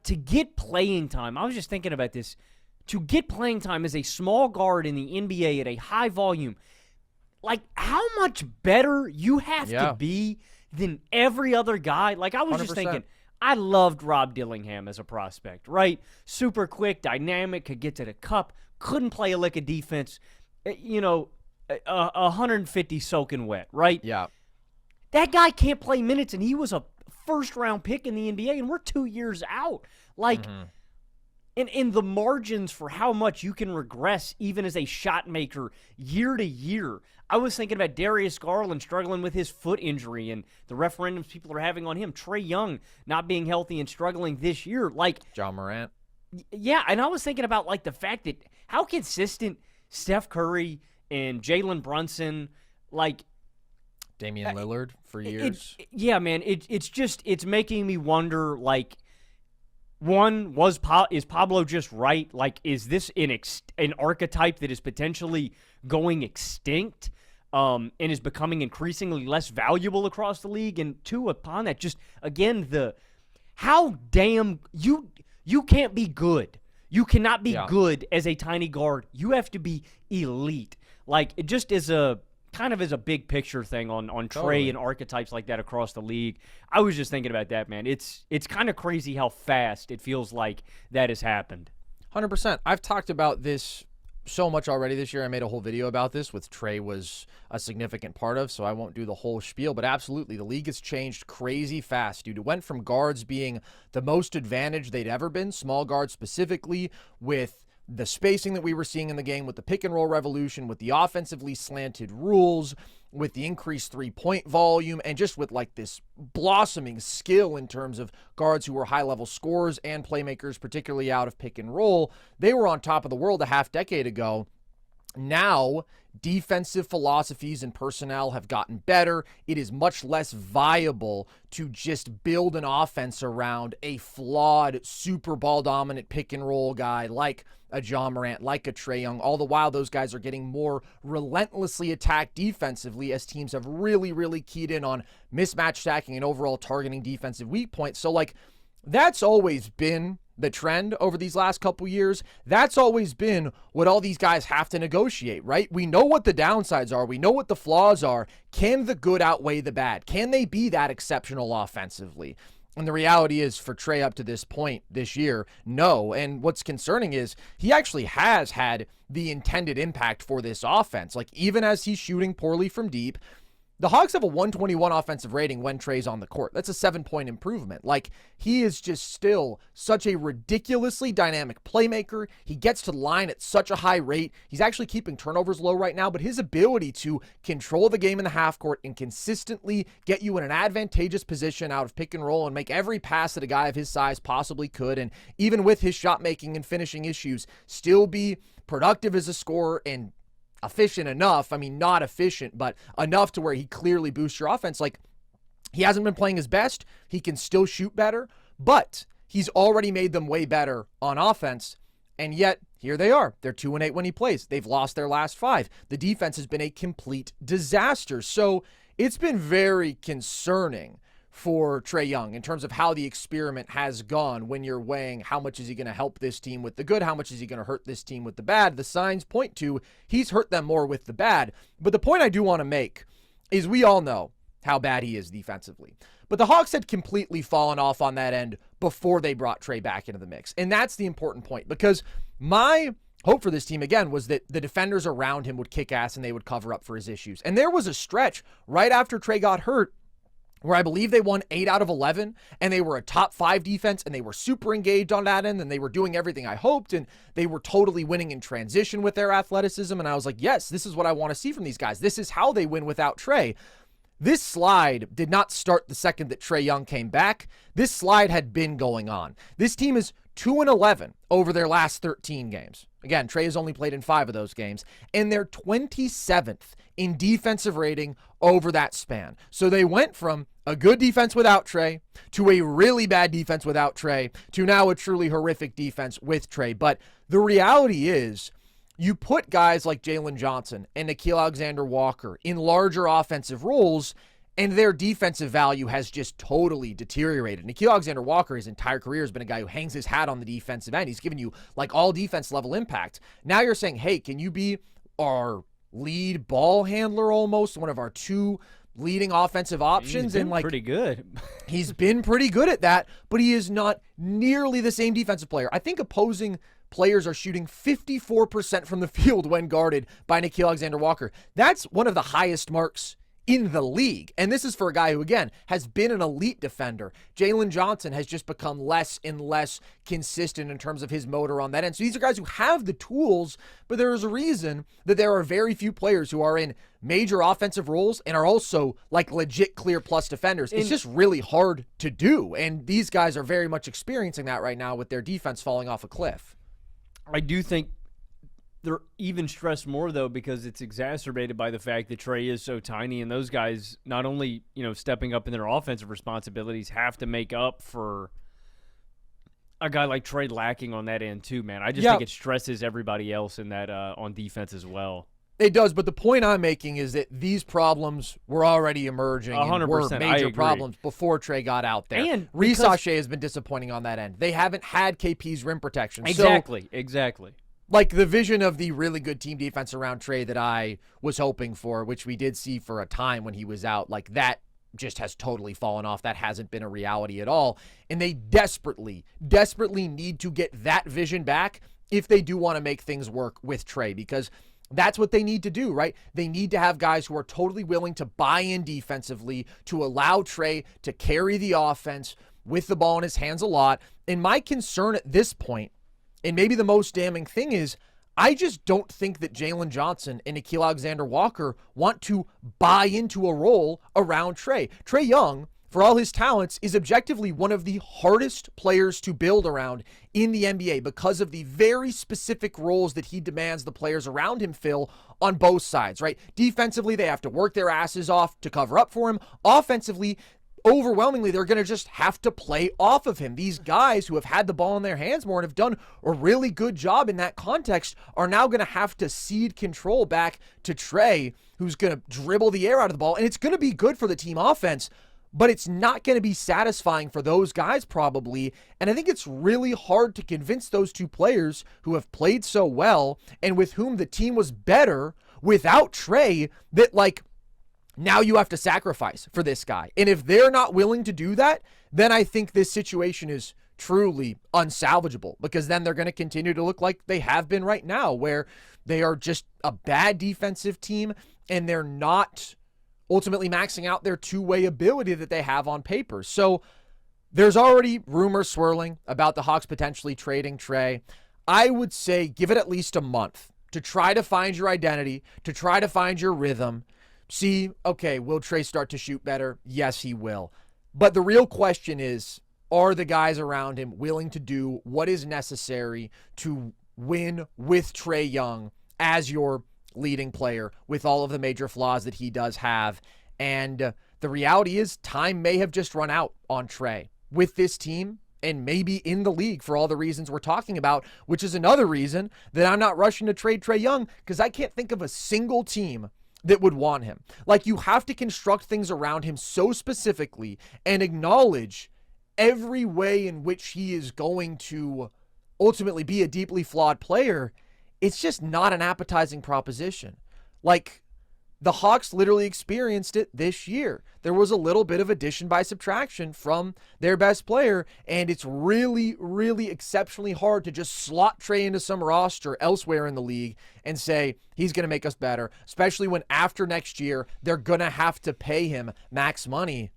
to get playing time, I was just thinking about this. To get playing time as a small guard in the NBA at a high volume, how much better you have to be than every other guy. I was just 100%. thinking, I loved Rob Dillingham as a prospect, right? Super quick, dynamic, could get to the cup, couldn't play a lick of defense, 150 soaking wet, right? Yeah. That guy can't play minutes, and he was a first-round pick in the NBA, and we're 2 years out. In the margins for how much you can regress even as a shot maker year to year. I was thinking about Darius Garland struggling with his foot injury and the referendums people are having on him. Trae Young not being healthy and struggling this year. John Morant. Yeah, and I was thinking about the fact that how consistent Steph Curry and Jalen Brunson, Damian Lillard for years. It's making me wonder, one, is Pablo just right? Is this an archetype that is potentially going extinct and is becoming increasingly less valuable across the league? And two, upon that, just, again, how damn, you can't be good. You cannot be good as a tiny guard. You have to be elite. It just is a kind of as a big picture thing on Trae and archetypes like that across the league. I was just thinking about that, man. It's kind of crazy how fast it feels like that has happened. 100%. I've talked about this so much already this year. I made a whole video about this, with Trae was a significant part of, so I won't do the whole spiel, but absolutely, the league has changed crazy fast, dude. It went from guards being the most advantaged they'd ever been, small guards specifically, with the spacing that we were seeing in the game, with the pick and roll revolution, with the offensively slanted rules, with the increased three-point volume, and just with this blossoming skill in terms of guards who were high-level scorers and playmakers, particularly out of pick and roll. They were on top of the world a half-decade ago. Now, defensive philosophies and personnel have gotten better. It is much less viable to just build an offense around a flawed, super ball-dominant pick-and-roll guy like a John Morant, like a Trae Young. All the while, those guys are getting more relentlessly attacked defensively as teams have really, really keyed in on mismatch stacking and overall targeting defensive weak points. So, that's always been the trend over these last couple years. That's always been what all these guys have to negotiate, right? We know what the downsides are. We know what the flaws are. Can the good outweigh the bad? Can they be that exceptional offensively? And the reality is, for Trae up to this point this year, no. And what's concerning is he actually has had the intended impact for this offense. Even as he's shooting poorly from deep, the Hawks have a 121 offensive rating when Trae's on the court. That's a 7-point improvement. He is just still such a ridiculously dynamic playmaker. He gets to the line at such a high rate. He's actually keeping turnovers low right now, but his ability to control the game in the half court and consistently get you in an advantageous position out of pick and roll and make every pass that a guy of his size possibly could, and even with his shot making and finishing issues, still be productive as a scorer and efficient enough. I mean, not efficient, but enough to where he clearly boosts your offense. He hasn't been playing his best. He can still shoot better, but he's already made them way better on offense, and yet here they are. They're 2-8 when he plays. They've lost their last 5. The defense has been a complete disaster. So it's been very concerning for Trae Young in terms of how the experiment has gone when you're weighing how much is he going to help this team with the good, how much is he going to hurt this team with the bad. The signs point to he's hurt them more with the bad. But the point I do want to make is we all know how bad he is defensively. But the Hawks had completely fallen off on that end before they brought Trae back into the mix. And that's the important point, because my hope for this team, again, was that the defenders around him would kick ass and they would cover up for his issues. And there was a stretch right after Trae got hurt where I believe they won 8 out of 11, and they were a top 5 defense, and they were super engaged on that end, and they were doing everything I hoped, and they were totally winning in transition with their athleticism. And I was like, yes, this is what I want to see from these guys. This is how they win without Trae. This slide did not start the second that Trae Young came back. This slide had been going on. This team is 2-11 over their last 13 games. Again, Trae has only played in 5 of those games, and they're 27th in defensive rating over that span. So they went from a good defense without Trae to a really bad defense without Trae to now a truly horrific defense with Trae. But the reality is, you put guys like Jalen Johnson and Nickeil Alexander-Walker in larger offensive roles, and their defensive value has just totally deteriorated. Nickeil Alexander-Walker, his entire career, has been a guy who hangs his hat on the defensive end. He's given you like all defense level impact. Now you're saying, hey, can you be our lead ball handler almost, one of our 2 leading offensive options? He's been pretty good. He's been pretty good at that, but he is not nearly the same defensive player. I think opposing players are shooting 54% from the field when guarded by Nickeil Alexander-Walker. That's one of the highest marks in the league. And this is for a guy who, again, has been an elite defender. Jalen Johnson has just become less and less consistent in terms of his motor on that end. So these are guys who have the tools, but there is a reason that there are very few players who are in major offensive roles and are also like legit clear plus defenders. It's just really hard to do. And these guys are very much experiencing that right now with their defense falling off a cliff. I do think they're even stressed more, though, because it's exacerbated by the fact that Trae is so tiny, and those guys, not only, stepping up in their offensive responsibilities, have to make up for a guy like Trae lacking on that end too, man. I just think it stresses everybody else in that on defense as well. It does, but the point I'm making is that these problems were already emerging 100%, and were major problems before Trae got out there. And Sesh has been disappointing on that end. They haven't had KP's rim protection. Exactly. Like the vision of the really good team defense around Trae that I was hoping for, which we did see for a time when he was out, like that just has totally fallen off. That hasn't been a reality at all. And they desperately need to get that vision back if they do want to make things work with Trae, because that's what they need to do, right? They need to have guys who are totally willing to buy in defensively, to allow Trae to carry the offense with the ball in his hands a lot. And my concern at this point, and maybe the most damning thing, is I just don't think that Jalen Johnson and Nickeil Alexander-Walker want to buy into a role around Trae. Trae Young, for all his talents, is objectively one of the hardest players to build around in the NBA because of the very specific roles that he demands the players around him fill on both sides, right? Defensively, they have to work their asses off to cover up for him. Offensively, overwhelmingly, they're going to just have to play off of him. These guys who have had the ball in their hands more and have done a really good job in that context are now going to have to cede control back to Trae, who's going to dribble the air out of the ball. And it's going to be good for the team offense, but it's not going to be satisfying for those guys probably. And I think it's really hard to convince those 2 players who have played so well and with whom the team was better without Trae that, like, now you have to sacrifice for this guy. And if they're not willing to do that, then I think this situation is truly unsalvageable, because then they're going to continue to look like they have been right now, where they are just a bad defensive team and they're not ultimately maxing out their two-way ability that they have on paper. So there's already rumors swirling about the Hawks potentially trading Trae. I would say give it at least a month to try to find your identity, to try to find your rhythm. See, okay, will Trae start to shoot better? Yes, he will. But the real question is, are the guys around him willing to do what is necessary to win with Trae Young as your leading player with all of the major flaws that he does have? And the reality is time may have just run out on Trae. With this team, and maybe in the league for all the reasons we're talking about, which is another reason that I'm not rushing to trade Trae Young, because I can't think of a single team that would want him. Like, you have to construct things around him so specifically and acknowledge every way in which he is going to ultimately be a deeply flawed player. It's just not an appetizing proposition. Like, the Hawks literally experienced it this year. There was a little bit of addition by subtraction from their best player, and it's really, really exceptionally hard to just slot Trae into some roster elsewhere in the league and say he's going to make us better, especially when after next year they're going to have to pay him max money.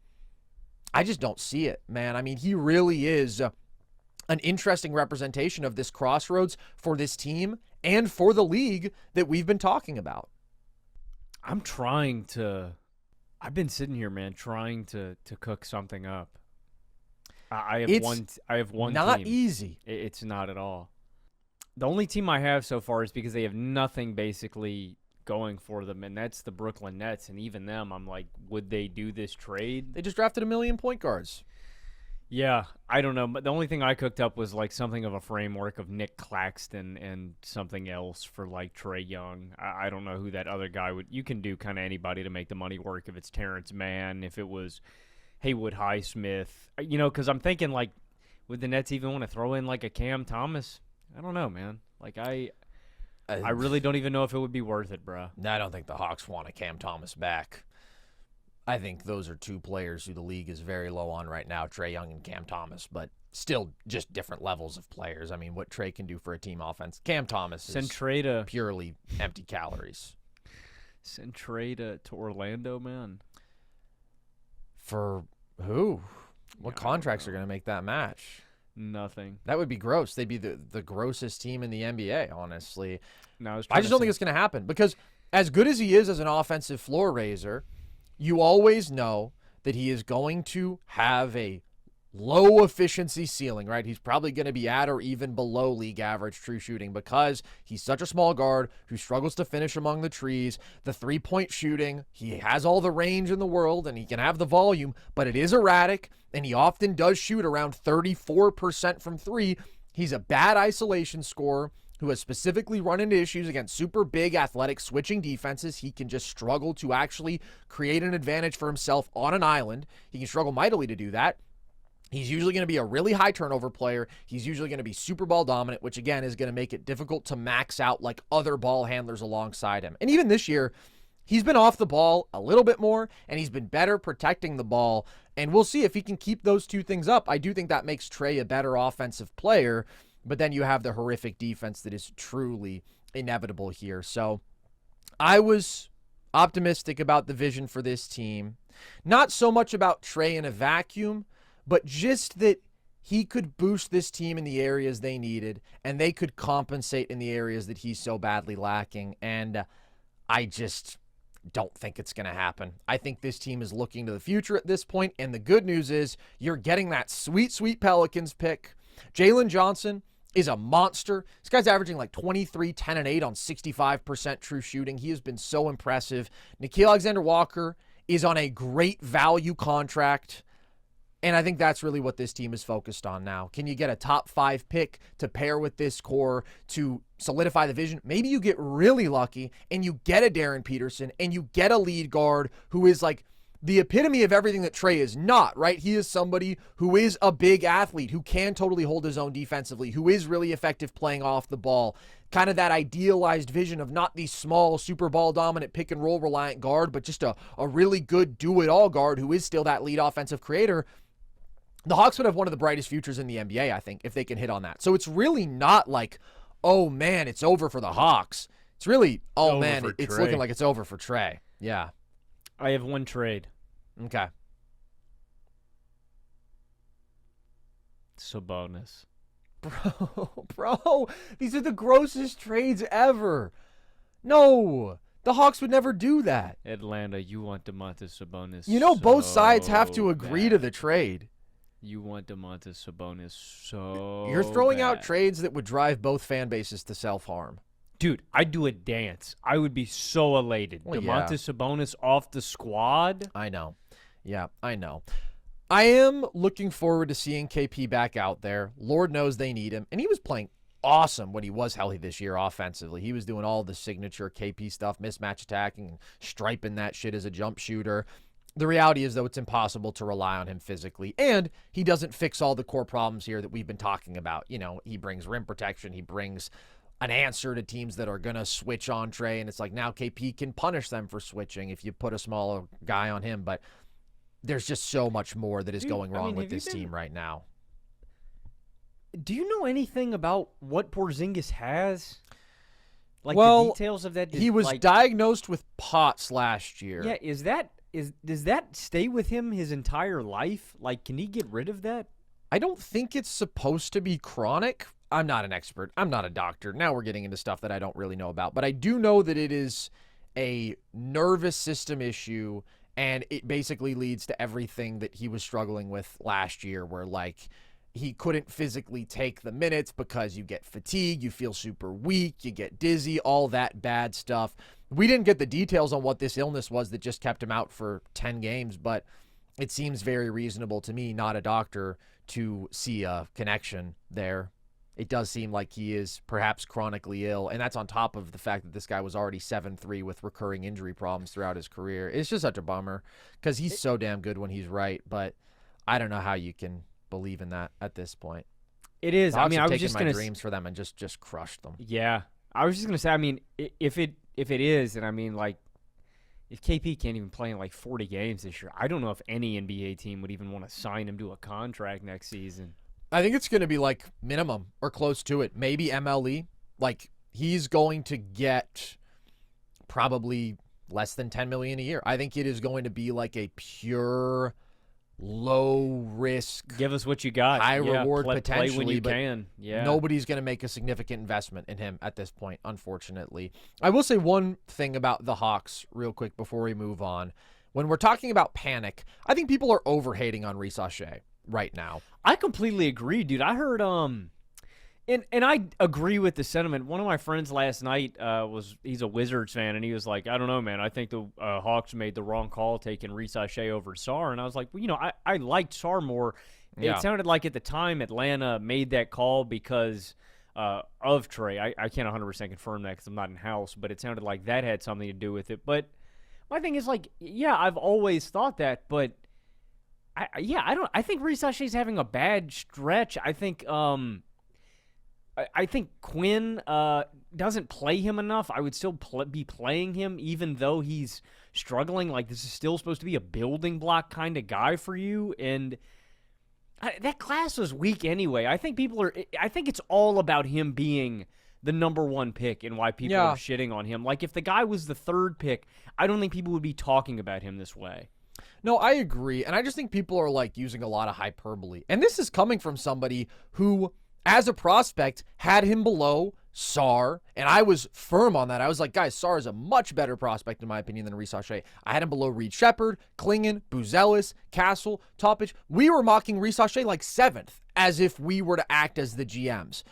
I just don't see it, man. I mean, he really is an interesting representation of this crossroads for this team and for the league that we've been talking about. I've been sitting here, man, trying to cook something up. I have one not team. Easy. It's not at all. The only team I have so far is because they have nothing basically going for them, and that's the Brooklyn Nets. And even them, I'm like, would they do this trade? They just drafted 1 million point guards. Yeah, I don't know. But the only thing I cooked up was like something of a framework of Nick Claxton and something else for like Trae Young. I don't know who that other guy would. You can do kind of anybody to make the money work. If it's Terrence Mann, if it was Haywood Highsmith, because I'm thinking like, would the Nets even want to throw in like a Cam Thomas? I don't know, man. Like I really don't even know if it would be worth it, bro. I don't think the Hawks want a Cam Thomas back. I think those are two players who the league is very low on right now, Trae Young and Cam Thomas, but still just different levels of players. I mean, what Trae can do for a team offense, Cam Thomas is purely empty calories. Send Trae to Orlando, man. For who? What contracts are going to make that match? Nothing. That would be gross. They'd be the grossest team in the NBA, honestly. No, I just don't think it's going to happen, because as good as he is as an offensive floor raiser, you always know that he is going to have a low efficiency ceiling, right? He's probably going to be at or even below league average true shooting, because he's such a small guard who struggles to finish among the trees. The three-point shooting, he has all the range in the world and he can have the volume, but it is erratic, and he often does shoot around 34% from three. He's a bad isolation scorer who has specifically run into issues against super big athletic switching defenses. He can just struggle to actually create an advantage for himself on an island. He can struggle mightily to do that. He's usually going to be a really high turnover player. He's usually going to be super ball dominant, which again is going to make it difficult to max out like other ball handlers alongside him. And even this year, he's been off the ball a little bit more, and he's been better protecting the ball. And we'll see if he can keep those two things up. I do think that makes Trae a better offensive player, but then you have the horrific defense that is truly inevitable here. So I was optimistic about the vision for this team. Not so much about Trae in a vacuum, but just that he could boost this team in the areas they needed, and they could compensate in the areas that he's so badly lacking. And I just don't think it's going to happen. I think this team is looking to the future at this point, and the good news is you're getting that sweet, sweet Pelicans pick. Jalen Johnson is a monster. This guy's averaging like 23, 10, and 8 on 65% true shooting. He has been so impressive. Nickeil Alexander-Walker is on a great value contract, and I think that's really what this team is focused on now. Can you get a top 5 pick to pair with this core to solidify the vision? Maybe you get really lucky and you get a Darryn Peterson and you get a lead guard who is like the epitome of everything that Trae is not, right? He is somebody who is a big athlete, who can totally hold his own defensively, who is really effective playing off the ball. Kind of that idealized vision of not the small, super ball dominant, pick and roll reliant guard, but just a really good do-it-all guard who is still that lead offensive creator. The Hawks would have one of the brightest futures in the NBA, I think, if they can hit on that. So it's really not like, oh man, it's over for the Hawks. It's really, oh man, it's looking like it's over for Trae. Yeah. I have one trade. Okay. Sabonis. Bro, these are the grossest trades ever. No, the Hawks would never do that. Atlanta, you want Domantas Sabonis. You know, both sides have to agree to the trade. You want Domantas Sabonis so You're throwing bad. out trades that would drive both fan bases to self-harm. Dude, I'd do a dance. I would be so elated. Well, Domantas Sabonis off the squad. I know. Yeah, I know. I am looking forward to seeing KP back out there. Lord knows they need him. And he was playing awesome when he was healthy this year offensively. He was doing all the signature KP stuff, mismatch attacking, striping that shit as a jump shooter. The reality is, though, it's impossible to rely on him physically, and he doesn't fix all the core problems here that we've been talking about. You know, he brings rim protection, he brings an answer to teams that are going to switch on Trae, and it's like now KP can punish them for switching if you put a smaller guy on him, but there's just so much more that is going wrong with this team right now. Do you know anything about what Porzingis has? Like well, the details of that? He was diagnosed with POTS last year. Yeah, does that stay with him his entire life? Like, can he get rid of that? I don't think it's supposed to be chronic. I'm not an expert. I'm not a doctor. Now we're getting into stuff that I don't really know about. But I do know that it is a nervous system issue, and it basically leads to everything that he was struggling with last year, where, like, he couldn't physically take the minutes because you get fatigued, you feel super weak, you get dizzy, all that bad stuff. We didn't get the details on what this illness was that just kept him out for 10 games, but it seems very reasonable to me, not a doctor, to see a connection there. It does seem like he is perhaps chronically ill, and that's on top of the fact that this guy was already 7'3" with recurring injury problems throughout his career. It's just such a bummer because he's so damn good when he's right, but I don't know how you can believe in that at this point. It is. I mean, I was taken just my dreams for them and just crushed them. Yeah, I was just gonna say. I mean, if it is, and I mean, like, if KP can't even play in like 40 games this year, I don't know if any NBA team would even want to sign him to a contract next season. I think it's going to be like minimum or close to it. Maybe MLE. Like, he's going to get probably less than $10 million a year. I think it is going to be like a pure low risk. Give us what you got. High reward potentially. Play when you but can. Yeah. Nobody's going to make a significant investment in him at this point, unfortunately. I will say one thing about the Hawks real quick before we move on. When we're talking about panic, I think people are overhating on Sesh right now. I completely agree, dude. I heard and I agree with the sentiment. One of my friends last night he's a Wizards fan, and he was like, I don't know, man. I think the Hawks made the wrong call taking Sesh over Sarr. And I was like, well, you know, I liked Sarr more. Yeah. It sounded like at the time Atlanta made that call because of Trae. I can't 100% confirm that because I'm not in-house, but it sounded like that had something to do with it. But my thing is, like, yeah, I've always thought that, but I think Sesh is having a bad stretch. I think Quinn doesn't play him enough. I would still be playing him even though he's struggling. Like, this is still supposed to be a building block kind of guy for you, and that class was weak anyway. I think it's all about him being the number one pick and why people are shitting on him. Like, if the guy was the third pick, I don't think people would be talking about him this way. No, I agree. And I just think people are, like, using a lot of hyperbole. And this is coming from somebody who, as a prospect, had him below Sarr. And I was firm on that. I was like, guys, Sarr is a much better prospect, in my opinion, than Sesh. I had him below Reed Shepherd, Klingon, Buzelis, Castle, Topic. We were mocking Sesh like 7th, as if we were to act as the GMs.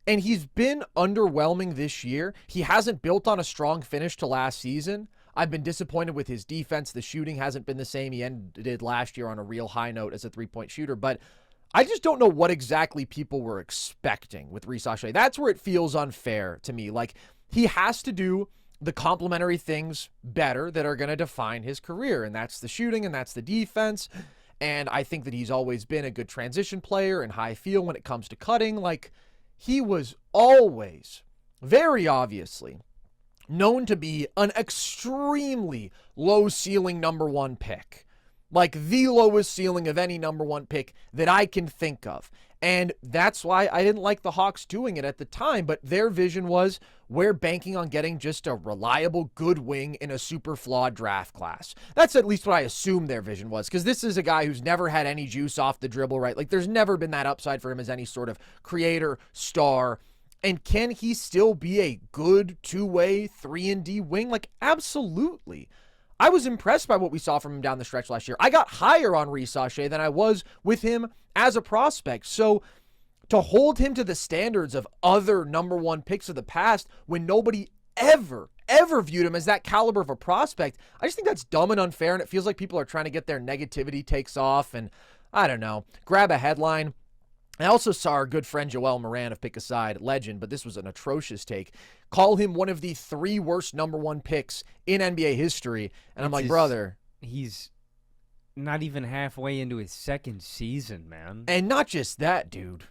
And he's been underwhelming this year. He hasn't built on a strong finish to last season. I've been disappointed with his defense. The shooting hasn't been the same. He ended last year on a real high note as a three-point shooter. But I just don't know what exactly people were expecting with Sesh. That's where it feels unfair to me. Like, he has to do the complementary things better that are going to define his career. And that's the shooting and that's the defense. And I think that he's always been a good transition player and high feel when it comes to cutting. Like, he was always, very obviously, known to be an extremely low ceiling number one pick. Like, the lowest ceiling of any number one pick that I can think of. And that's why I didn't like the Hawks doing it at the time. But their vision was, we're banking on getting just a reliable, good wing in a super flawed draft class. That's at least what I assume their vision was. Because this is a guy who's never had any juice off the dribble, right? Like, there's never been that upside for him as any sort of creator, star. And can he still be a good two-way 3-and-D wing? Like, absolutely. I was impressed by what we saw from him down the stretch last year. I got higher on Sesh than I was with him as a prospect. So to hold him to the standards of other number one picks of the past when nobody ever viewed him as that caliber of a prospect, I just think that's dumb and unfair, and it feels like people are trying to get their negativity takes off. And I don't know, grab a headline. I also saw our good friend Joel Moran of Pick a Side, legend, but this was an atrocious take, call him one of the 3 worst number 1 picks in NBA history. And I'm like, brother. He's not even halfway into his 2nd season, man. And not just that, dude.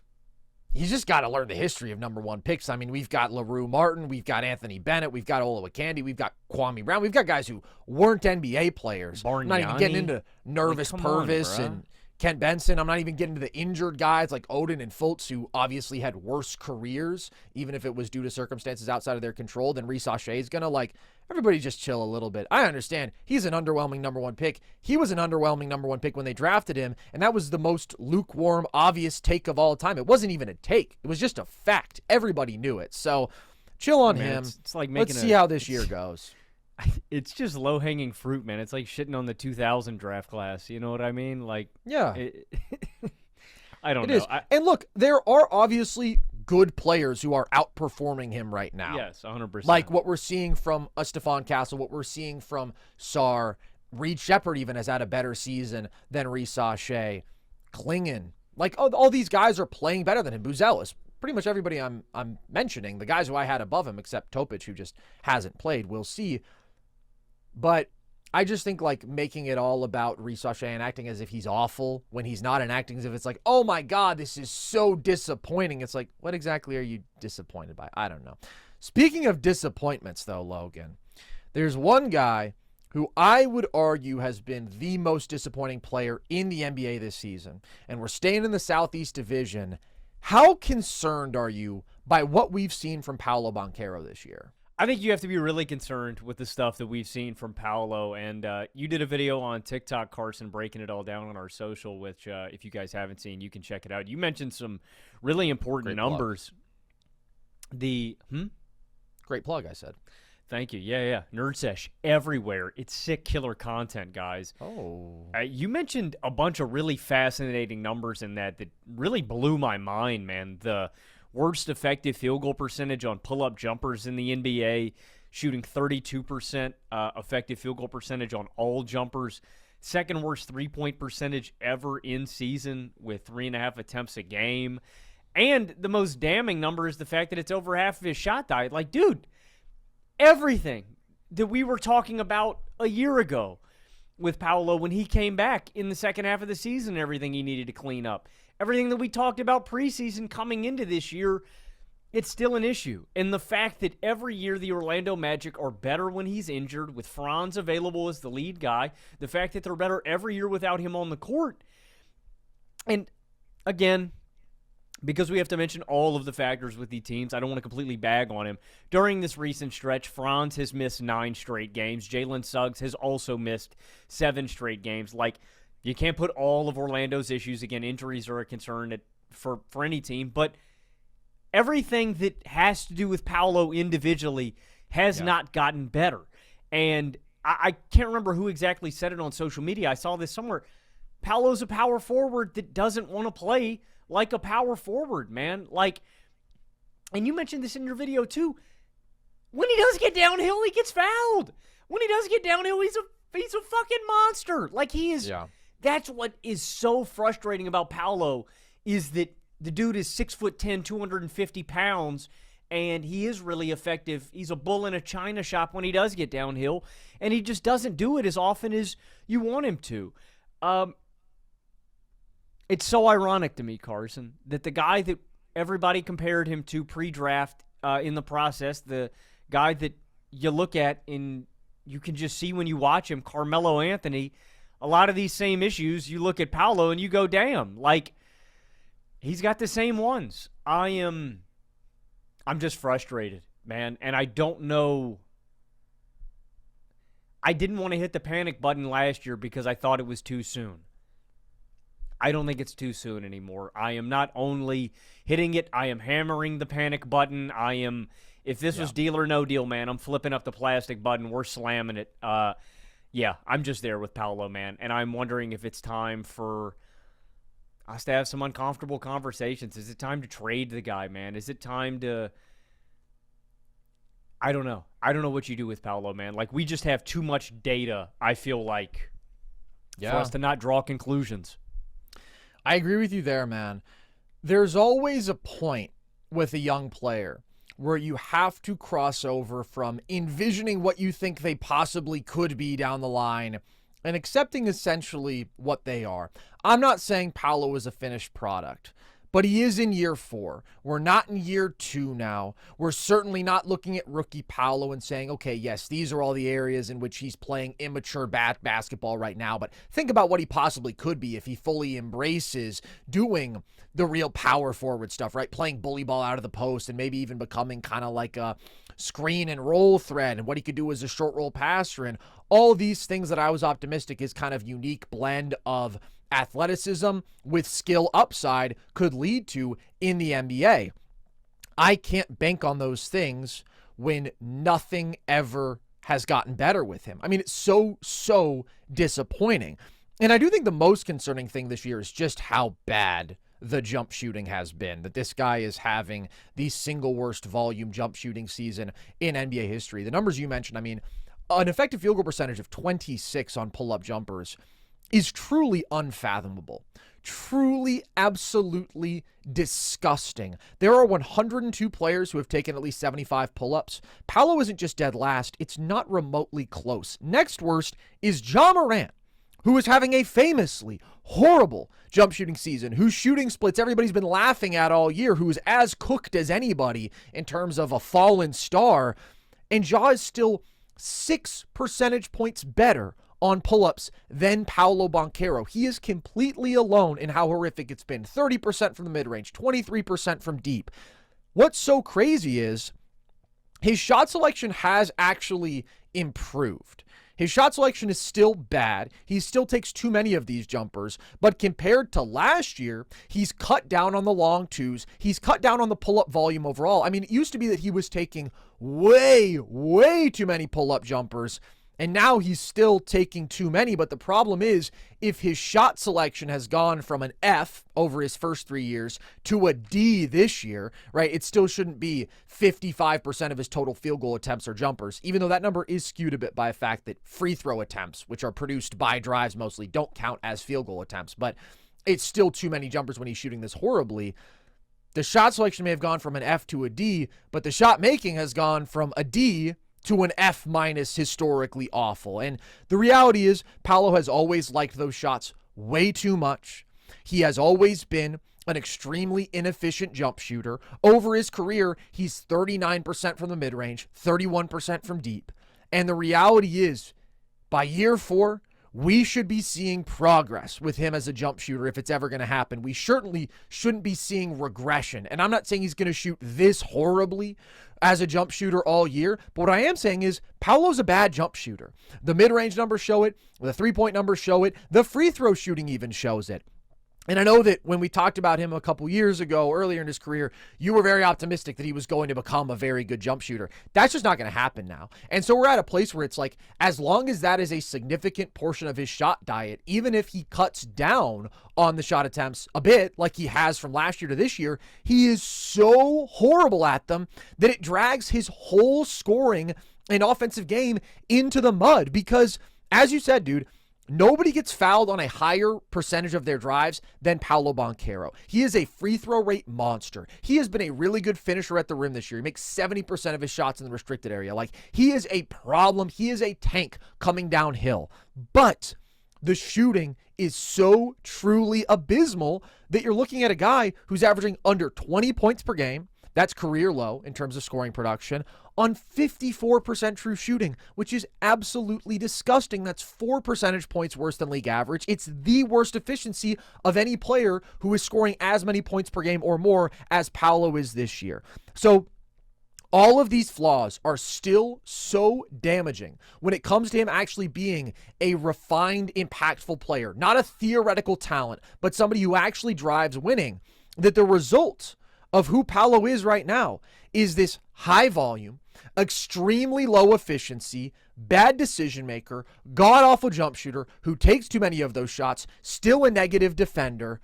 He's just got to learn the history of number 1 picks. I mean, we've got LaRue Martin, we've got Anthony Bennett, we've got Olowokandi, we've got Kwame Brown, we've got guys who weren't NBA players. I'm not even getting into Nervous Purvis and Kent Benson. I'm not even getting to the injured guys like Odin and Fultz, who obviously had worse careers, even if it was due to circumstances outside of their control, than Reece Shea is going to, everybody just chill a little bit. I understand. He's an underwhelming number 1 pick. He was an underwhelming number 1 pick when they drafted him, and that was the most lukewarm, obvious take of all time. It wasn't even a take. It was just a fact. Everybody knew it. So chill on him. It's like Let's see how this year goes. It's just low-hanging fruit, man. It's like shitting on the 2000 draft class. You know what I mean? Yeah. I don't know. It is. And look, there are obviously good players who are outperforming him right now. Yes, 100%. Like what we're seeing from a Stephon Castle, what we're seeing from Sarr. Reed Shepherd even has had a better season than Reece Shea. Klingon. All these guys are playing better than him. Buzelis. Pretty much everybody I'm mentioning, the guys who I had above him, except Topic, who just hasn't played. We'll see. But I just think making it all about Reece Shea and acting as if he's awful when he's not, and acting as if it's oh my God, this is so disappointing. It's what exactly are you disappointed by? I don't know. Speaking of disappointments, though, Logan, there's one guy who I would argue has been the most disappointing player in the NBA this season, and we're staying in the Southeast Division. How concerned are you by what we've seen from Paolo Banchero this year? I think you have to be really concerned with the stuff that we've seen from Paolo, and you did a video on TikTok, Carson, breaking it all down on our social, which if you guys haven't seen, you can check it out. You mentioned some really important numbers. Great plug, I said. Thank you. Yeah. Nerd Sesh everywhere. It's sick, killer content, guys. Oh. You mentioned a bunch of really fascinating numbers in that really blew my mind, man. The worst effective field goal percentage on pull-up jumpers in the NBA, shooting 32% effective field goal percentage on all jumpers. Second worst three-point percentage ever in season with 3.5 attempts a game. And the most damning number is the fact that it's over half of his shot diet. Dude, everything that we were talking about a year ago with Paolo when he came back in the second half of the season, everything he needed to clean up. Everything that we talked about preseason coming into this year, it's still an issue. And the fact that every year the Orlando Magic are better when he's injured, with Franz available as the lead guy, the fact that they're better every year without him on the court. And again, because we have to mention all of the factors with the teams, I don't want to completely bag on him. During this recent stretch, Franz has missed 9 straight games. Jalen Suggs has also missed 7 straight games. You can't put all of Orlando's issues. Again, injuries are a concern for any team. But everything that has to do with Paolo individually has not gotten better. And I can't remember who exactly said it on social media. I saw this somewhere. Paolo's a power forward that doesn't want to play like a power forward, man. And you mentioned this in your video too. When he does get downhill, he gets fouled. When he does get downhill, he's a fucking monster. He is. Yeah. That's what is so frustrating about Paolo, is that the dude is 6'10", 250 pounds, and he is really effective. He's a bull in a china shop when he does get downhill, and he just doesn't do it as often as you want him to. It's so ironic to me, Carson, that the guy that everybody compared him to pre-draft in the process, the guy that you look at and you can just see when you watch him, Carmelo Anthony, a lot of these same issues, you look at Paolo and you go, damn, he's got the same ones. I'm just frustrated, man, and I don't know. I didn't want to hit the panic button last year because I thought it was too soon. I don't think it's too soon anymore. I am not only hitting it, I am hammering the panic button. If this was deal or no deal, man, I'm flipping up the plastic button. We're slamming it. I'm just there with Paolo, man. And I'm wondering if it's time for us to have some uncomfortable conversations. Is it time to trade the guy, man? Is it time to... I don't know. I don't know what you do with Paolo, man. We just have too much data, I feel like, for us to not draw conclusions. I agree with you there, man. There's always a point with a young player where you have to cross over from envisioning what you think they possibly could be down the line and accepting essentially what they are. I'm not saying Paolo is a finished product, but he is in year 4. We're not in year 2 now. We're certainly not looking at rookie Paolo and saying, okay, yes, these are all the areas in which he's playing immature basketball right now, but think about what he possibly could be if he fully embraces doing the real power forward stuff, right? Playing bully ball out of the post and maybe even becoming kind of like a screen and roll threat and what he could do as a short roll passer and all these things that I was optimistic is kind of unique blend of athleticism with skill upside could lead to in the NBA. I can't bank on those things when nothing ever has gotten better with him. I mean, it's so disappointing. And I do think the most concerning thing this year is just how bad the jump shooting has been, that this guy is having the single worst volume jump shooting season in NBA history. The numbers you mentioned, I mean, an effective field goal percentage of 26 on pull-up jumpers is truly unfathomable. Truly, absolutely disgusting. There are 102 players who have taken at least 75 pull-ups. Paolo isn't just dead last, it's not remotely close. Next worst is Ja Morant, who is having a famously horrible jump shooting season, whose shooting splits everybody's been laughing at all year, who is as cooked as anybody in terms of a fallen star. And Ja is still 6 percentage points better on pull-ups than Paolo Banchero. He is completely alone in how horrific it's been. 30% from the mid-range, 23% from deep. What's so crazy is his shot selection has actually improved. His shot selection is still bad. He still takes too many of these jumpers, but compared to last year, he's cut down on the long twos. He's cut down on the pull-up volume overall. I mean, it used to be that he was taking way too many pull-up jumpers, and now he's still taking too many. But the problem is, if his shot selection has gone from an F over his first 3 years to a D this year, right, it still shouldn't be 55% of his total field goal attempts are jumpers, even though that number is skewed a bit by the fact that free throw attempts, which are produced by drives mostly, don't count as field goal attempts. But it's still too many jumpers when he's shooting this horribly. The shot selection may have gone from an F to a D, but the shot making has gone from a D to an F minus, historically awful. And the reality is, Paolo has always liked those shots way too much. He has always been an extremely inefficient jump shooter. Over his career, he's 39% from the mid-range, 31% from deep. And the reality is, by year 4, we should be seeing progress with him as a jump shooter if it's ever going to happen. We certainly shouldn't be seeing regression. And I'm not saying he's going to shoot this horribly as a jump shooter all year, but what I am saying is Paolo's a bad jump shooter. The mid-range numbers show it. The three-point numbers show it. The free throw shooting even shows it. And I know that when we talked about him a couple years ago, earlier in his career, you were very optimistic that he was going to become a very good jump shooter. That's just not going to happen now. And so we're at a place where it's like, as long as that is a significant portion of his shot diet, even if he cuts down on the shot attempts a bit, like he has from last year to this year, he is so horrible at them that it drags his whole scoring and offensive game into the mud. Because, as you said, dude, nobody gets fouled on a higher percentage of their drives than Paolo Banchero. He is a free throw rate monster. He has been a really good finisher at the rim this year. He makes 70% of his shots in the restricted area. Like, he is a problem. He is a tank coming downhill. But the shooting is so truly abysmal that you're looking at a guy who's averaging under 20 points per game. That's career low in terms of scoring production on 54% true shooting, which is absolutely disgusting. That's 4 percentage points worse than league average. It's the worst efficiency of any player who is scoring as many points per game or more as Paolo is this year. So all of these flaws are still so damaging when it comes to him actually being a refined, impactful player, not a theoretical talent, but somebody who actually drives winning, that the result of who Paolo is right now is this high volume, extremely low efficiency, bad decision maker, god-awful jump shooter who takes too many of those shots, still a negative defender.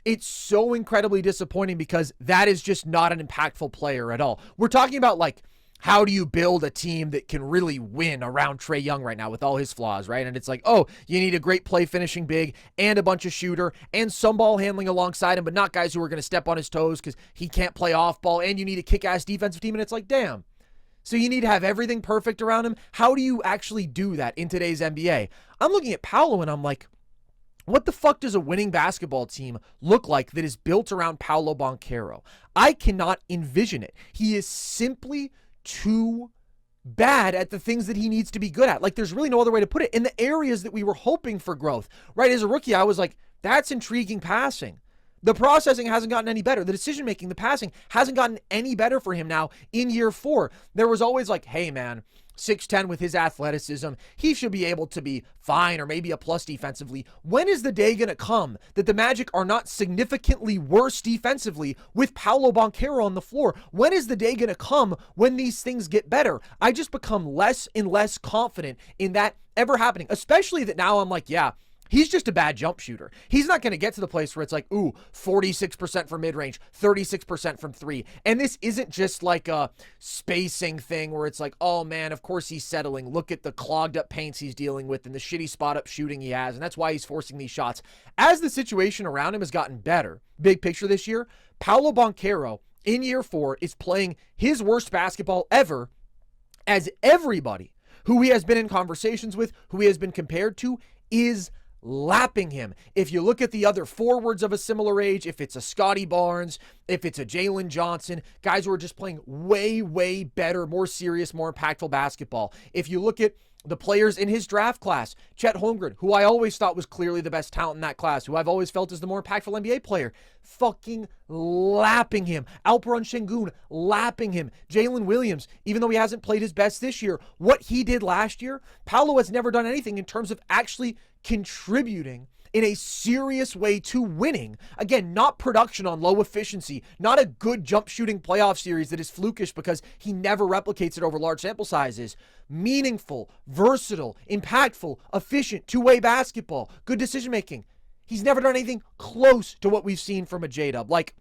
It's so incredibly disappointing because that is just not an impactful player at all. We're talking about like how do you build a team that can really win around Trae Young right now with all his flaws, right? And it's like, oh, you need a great play finishing big and a bunch of shooter and some ball handling alongside him, but not guys who are going to step on his toes because he can't play off ball, and you need a kick-ass defensive team, and it's like, damn. So you need to have everything perfect around him. How do you actually do that in today's NBA? I'm looking at Paolo, and I'm like, what the fuck does a winning basketball team look like that is built around Paolo Banchero? I cannot envision it. He is simply too bad at the things that he needs to be good at. Like, there's really no other way to put it. In the areas that we were hoping for growth, right? As a rookie, I was like, that's intriguing passing. The processing hasn't gotten any better. The decision-making, the passing hasn't gotten any better for him now in year 4. There was always like, hey, man, 6'10" with his athleticism, he should be able to be fine or maybe a plus defensively. When is the day going to come that the Magic are not significantly worse defensively with Paolo Banchero on the floor? When is the day going to come when these things get better? I just become less and less confident in that ever happening, especially that now I'm like, yeah, he's just a bad jump shooter. He's not going to get to the place where it's like, ooh, 46% from mid-range, 36% from 3. And this isn't just like a spacing thing where it's like, oh man, of course he's settling. Look at the clogged up paints he's dealing with and the shitty spot up shooting he has. And that's why he's forcing these shots. As the situation around him has gotten better, big picture this year, Paolo Banchero in year 4 is playing his worst basketball ever, as everybody who he has been in conversations with, who he has been compared to, is lapping him. If you look at the other forwards of a similar age, if it's a Scotty Barnes, if it's a Jalen Johnson, guys who are just playing way, way better, more serious, more impactful basketball. If you look at the players in his draft class, Chet Holmgren, who I always thought was clearly the best talent in that class, who I've always felt is the more impactful NBA player, fucking lapping him. Alperen Şengün lapping him. Jalen Williams, even though he hasn't played his best this year, what he did last year, Paolo has never done anything in terms of actually contributing in a serious way to winning. Again, not production on low efficiency, not a good jump shooting playoff series that is flukish because he never replicates it over large sample sizes. Meaningful, versatile, impactful, efficient, two-way basketball, good decision making. He's never done anything close to what we've seen from a J-Dub. Like,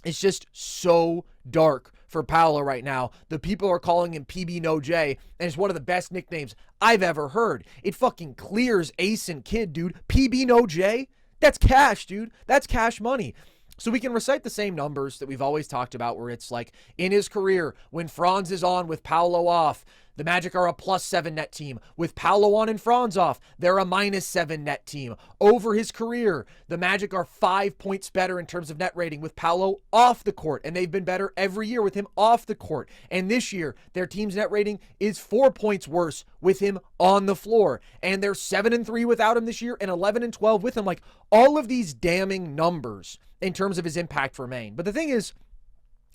it's just so dark for Paolo right now. The people are calling him PB No J, and it's one of the best nicknames I've ever heard. It fucking clears Ace and Kid, dude. PB No J? That's cash, dude. That's cash money. So we can recite the same numbers that we've always talked about, where it's like, in his career, when Franz is on with Paolo off, the Magic are a +7 net team. With Paolo on and Franz off, they're a -7 net team. Over his career, the Magic are 5 points better in terms of net rating with Paolo off the court, and they've been better every year with him off the court. And this year, their team's net rating is 4 points worse with him on the floor. And they're 7-3 without him this year and 11-12 with him. Like, all of these damning numbers in terms of his impact remain. But the thing is,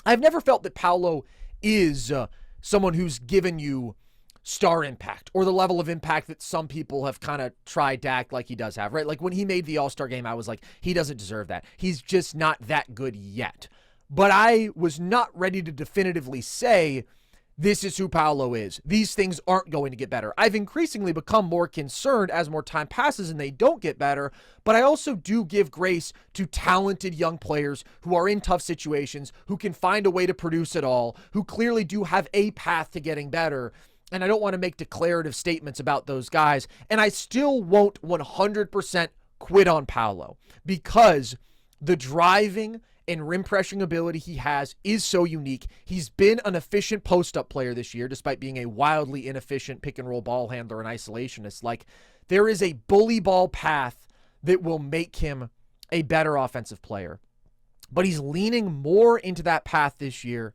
I've never felt that Paolo is someone who's given you star impact or the level of impact that some people have kind of tried to act like he does have, right? Like, when he made the All-Star game, I was like, he doesn't deserve that. He's just not that good yet. But I was not ready to definitively say, this is who Paolo is. These things aren't going to get better. I've increasingly become more concerned as more time passes and they don't get better, but I also do give grace to talented young players who are in tough situations, who can find a way to produce it all, who clearly do have a path to getting better. And I don't want to make declarative statements about those guys. And I still won't 100% quit on Paolo, because the driving and rim pressuring ability he has is so unique. He's been an efficient post-up player this year, despite being a wildly inefficient pick-and-roll ball handler and isolationist. Like, there is a bully ball path that will make him a better offensive player. But he's leaning more into that path this year,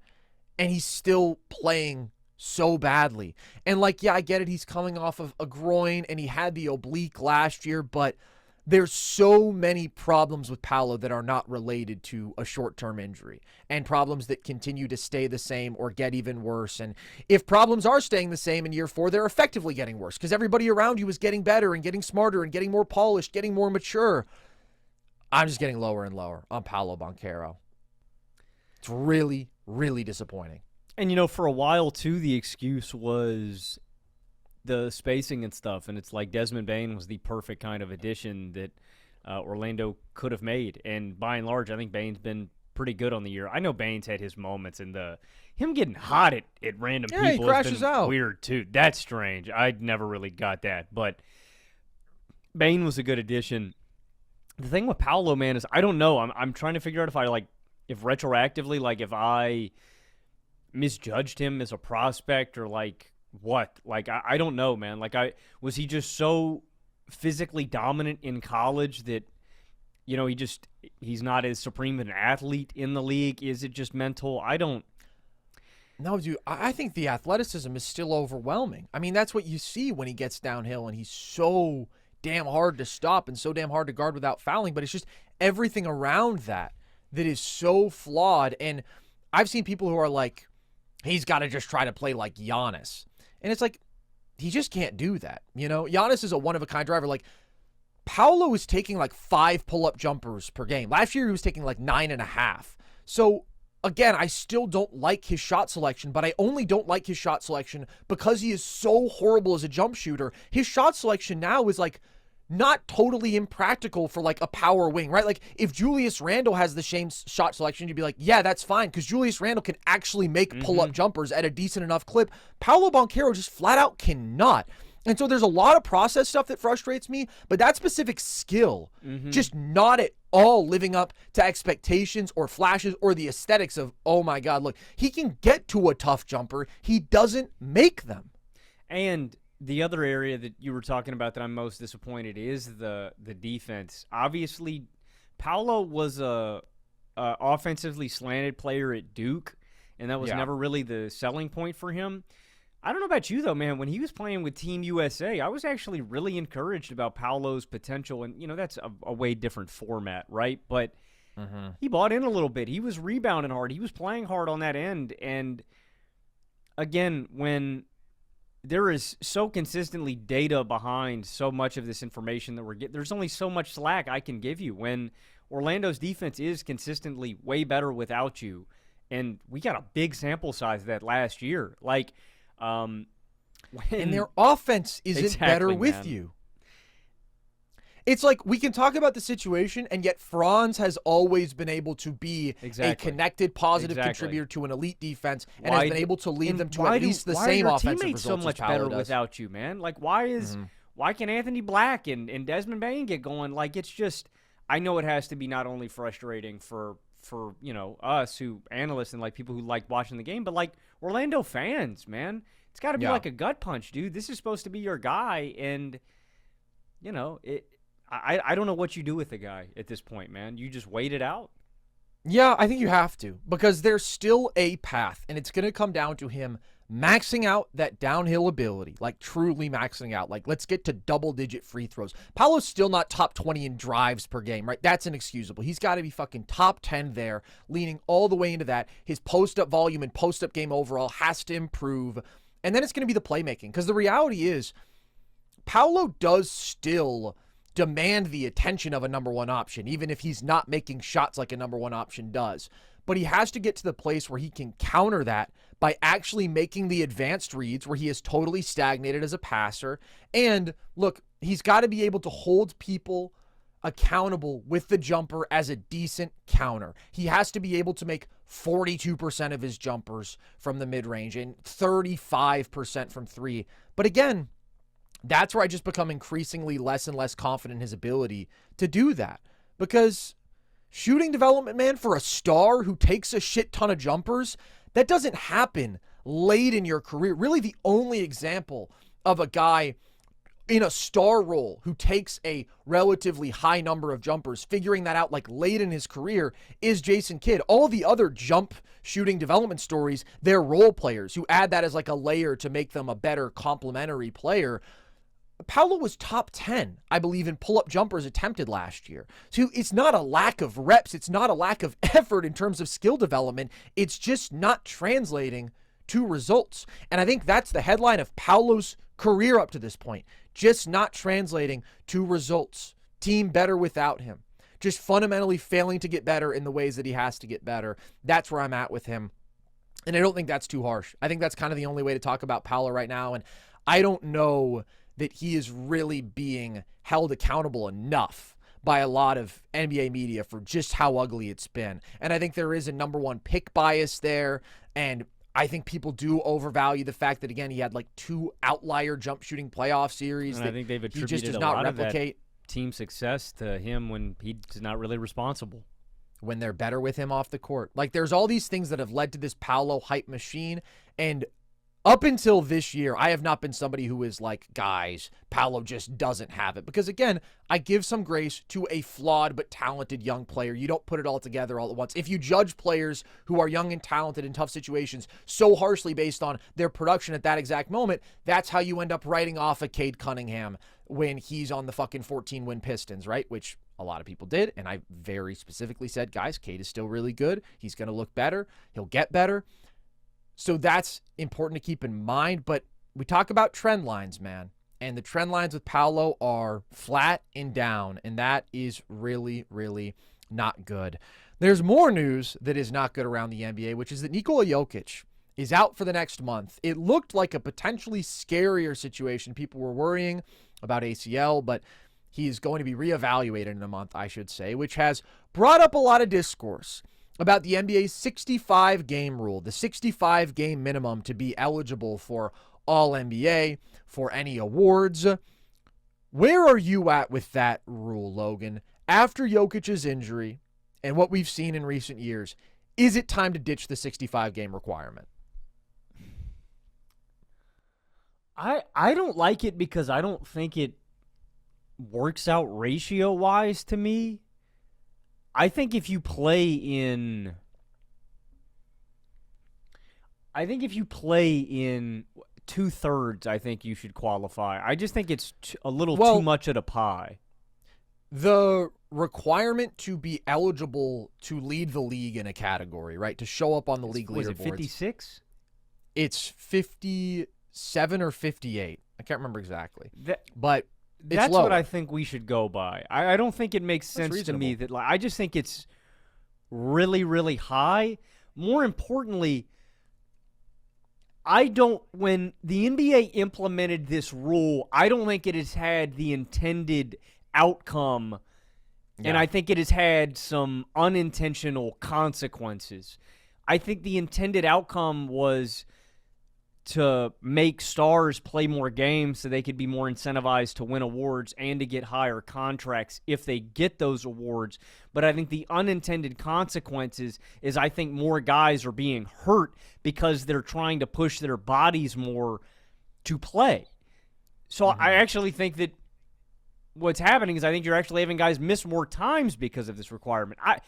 and he's still playing so badly. And like, yeah, I get it. He's coming off of a groin, and he had the oblique last year, but there's so many problems with Paolo that are not related to a short-term injury, and problems that continue to stay the same or get even worse. And if problems are staying the same in year 4, they're effectively getting worse because everybody around you is getting better and getting smarter and getting more polished, getting more mature. I'm just getting lower and lower on Paolo Banchero. It's really, really disappointing. And, you know, for a while, too, the excuse was the spacing and stuff, and it's like Desmond Bane was the perfect kind of addition that Orlando could have made. And by and large, I think Bane's been pretty good on the year. I know Baines had his moments, and him getting hot at random Yeah, people he crashes out. weird too. That's strange. I never really got that, but Bane was a good addition. The thing with Paolo, man, is I don't know. I'm trying to figure out if retroactively, if I misjudged him as a prospect or what. I don't know, man. Was he just so physically dominant in college that he's not as supreme an athlete in the league? Is it just mental? I don't. No, dude, I think the athleticism is still overwhelming. I mean, that's what you see when he gets downhill, and he's so damn hard to stop and so damn hard to guard without fouling, but it's just everything around that is so flawed. And I've seen people who are like, he's got to just try to play like Giannis. And it's like, he just can't do that. Giannis is a one-of-a-kind driver. Paolo is taking 5 pull-up jumpers per game. Last year, he was taking 9.5. So, again, I still don't like his shot selection, but I only don't like his shot selection because he is so horrible as a jump shooter. His shot selection now is not totally impractical for a power wing, right? If Julius Randle has the same shot selection, you'd be like, yeah, that's fine, because Julius Randle can actually make pull-up jumpers at a decent enough clip. Paolo Banchero just flat out cannot. And so there's a lot of process stuff that frustrates me, but that specific skill, just not at all living up to expectations or flashes or the aesthetics of, oh my God, look, he can get to a tough jumper. He doesn't make them. And the other area that you were talking about that I'm most disappointed is the defense. Obviously, Paolo was a offensively slanted player at Duke, and that was never really the selling point for him. I don't know about you, though, man. When he was playing with Team USA, I was actually really encouraged about Paolo's potential. And, that's a way different format, right? But he bought in a little bit. He was rebounding hard. He was playing hard on that end. And, again, when there is so consistently data behind so much of this information that we're getting, there's only so much slack I can give you. When Orlando's defense is consistently way better without you, and we got a big sample size of that last year. And their offense isn't better with you. It's we can talk about the situation, and yet Franz has always been able to be a connected, positive contributor to an elite defense, and has been able to lead them to at least the same offensive results so much as Paolo better does. Without you, man? Why can Anthony Black and Desmond Bane get going? It's just, I know it has to be not only frustrating for us who analysts and people who like watching the game, but Orlando fans, man. It's got to be a gut punch, dude. This is supposed to be your guy, and I don't know what you do with the guy at this point, man. You just wait it out. Yeah, I think you have to, because there's still a path, and it's going to come down to him maxing out that downhill ability, truly maxing out. Let's get to double-digit free throws. Paolo's still not top 20 in drives per game, right? That's inexcusable. He's got to be fucking top 10 there, leaning all the way into that. His post-up volume and post-up game overall has to improve, and then it's going to be the playmaking, because the reality is Paolo does still demand the attention of a number one option, even if he's not making shots like a number one option does. But he has to get to the place where he can counter that by actually making the advanced reads where he is totally stagnated as a passer. And look, he's got to be able to hold people accountable with the jumper as a decent counter. He has to be able to make 42% of his jumpers from the mid-range and 35% from three. But again, that's where I just become increasingly less and less confident in his ability to do that. Because shooting development, man, for a star who takes a shit ton of jumpers, that doesn't happen late in your career. Really, the only example of a guy in a star role who takes a relatively high number of jumpers, figuring that out late in his career, is Jason Kidd. All the other jump shooting development stories, they're role players who add that as a layer to make them a better complementary player. Paolo was top 10, I believe, in pull-up jumpers attempted last year. So it's not a lack of reps. It's not a lack of effort in terms of skill development. It's just not translating to results. And I think that's the headline of Paolo's career up to this point. Just not translating to results. Team better without him. Just fundamentally failing to get better in the ways that he has to get better. That's where I'm at with him. And I don't think that's too harsh. I think that's kind of the only way to talk about Paolo right now. And I don't know that he is really being held accountable enough by a lot of NBA media for just how ugly it's been. And I think there is a number one pick bias there. And I think people do overvalue the fact that, again, he had like 2 outlier jump shooting playoff series. And that I think they've he just attributed does a not lot replicate. of that team success to him when he's not really responsible. When they're better with him off the court. Like, there's all these things that have led to this Paolo hype machine. And up until this year, I have not been somebody who is like, guys, Paolo just doesn't have it. Because, again, I give some grace to a flawed but talented young player. You don't put it all together all at once. If you judge players who are young and talented in tough situations so harshly based on their production at that exact moment, that's how you end up writing off a Cade Cunningham when he's on the fucking 14-win Pistons, right? Which a lot of people did, and I very specifically said, guys, Cade is still really good. He's going to look better. He'll get better. So that's important to keep in mind, but we talk about trend lines, man, and the trend lines with Paolo are flat and down, and that is really, really not good. There's more news that is not good around the NBA, which is that Nikola Jokic is out for the next month. It looked like a potentially scarier situation. People were worrying about ACL, but he is going to be reevaluated in a month, I should say, which has brought up a lot of discourse about the NBA's 65-game rule, the 65-game minimum to be eligible for All-NBA, for any awards. Where are you at with that rule, Logan? After Jokic's injury and what we've seen in recent years, is it time to ditch the 65-game requirement? I don't like it because I don't think it works out ratio-wise to me. I think if you play in 2/3, I think you should qualify. I just think it's a little too much of a pie. The requirement to be eligible to lead the league in a category, right? To show up on the league leaderboards. Was it 56? It's 57 or 58. I can't remember exactly. But that's lower. What I think we should go by. I don't think it makes sense to me that, like, I just think it's really, really high. More importantly, when the NBA implemented this rule, I don't think it has had the intended outcome, and I think it has had some unintentional consequences. I think the intended outcome was to make stars play more games so they could be more incentivized to win awards and to get higher contracts if they get those awards. But I think the unintended consequences is I think more guys are being hurt because they're trying to push their bodies more to play. So I actually think that what's happening is I think you're actually having guys miss more times because of this requirement. Actually,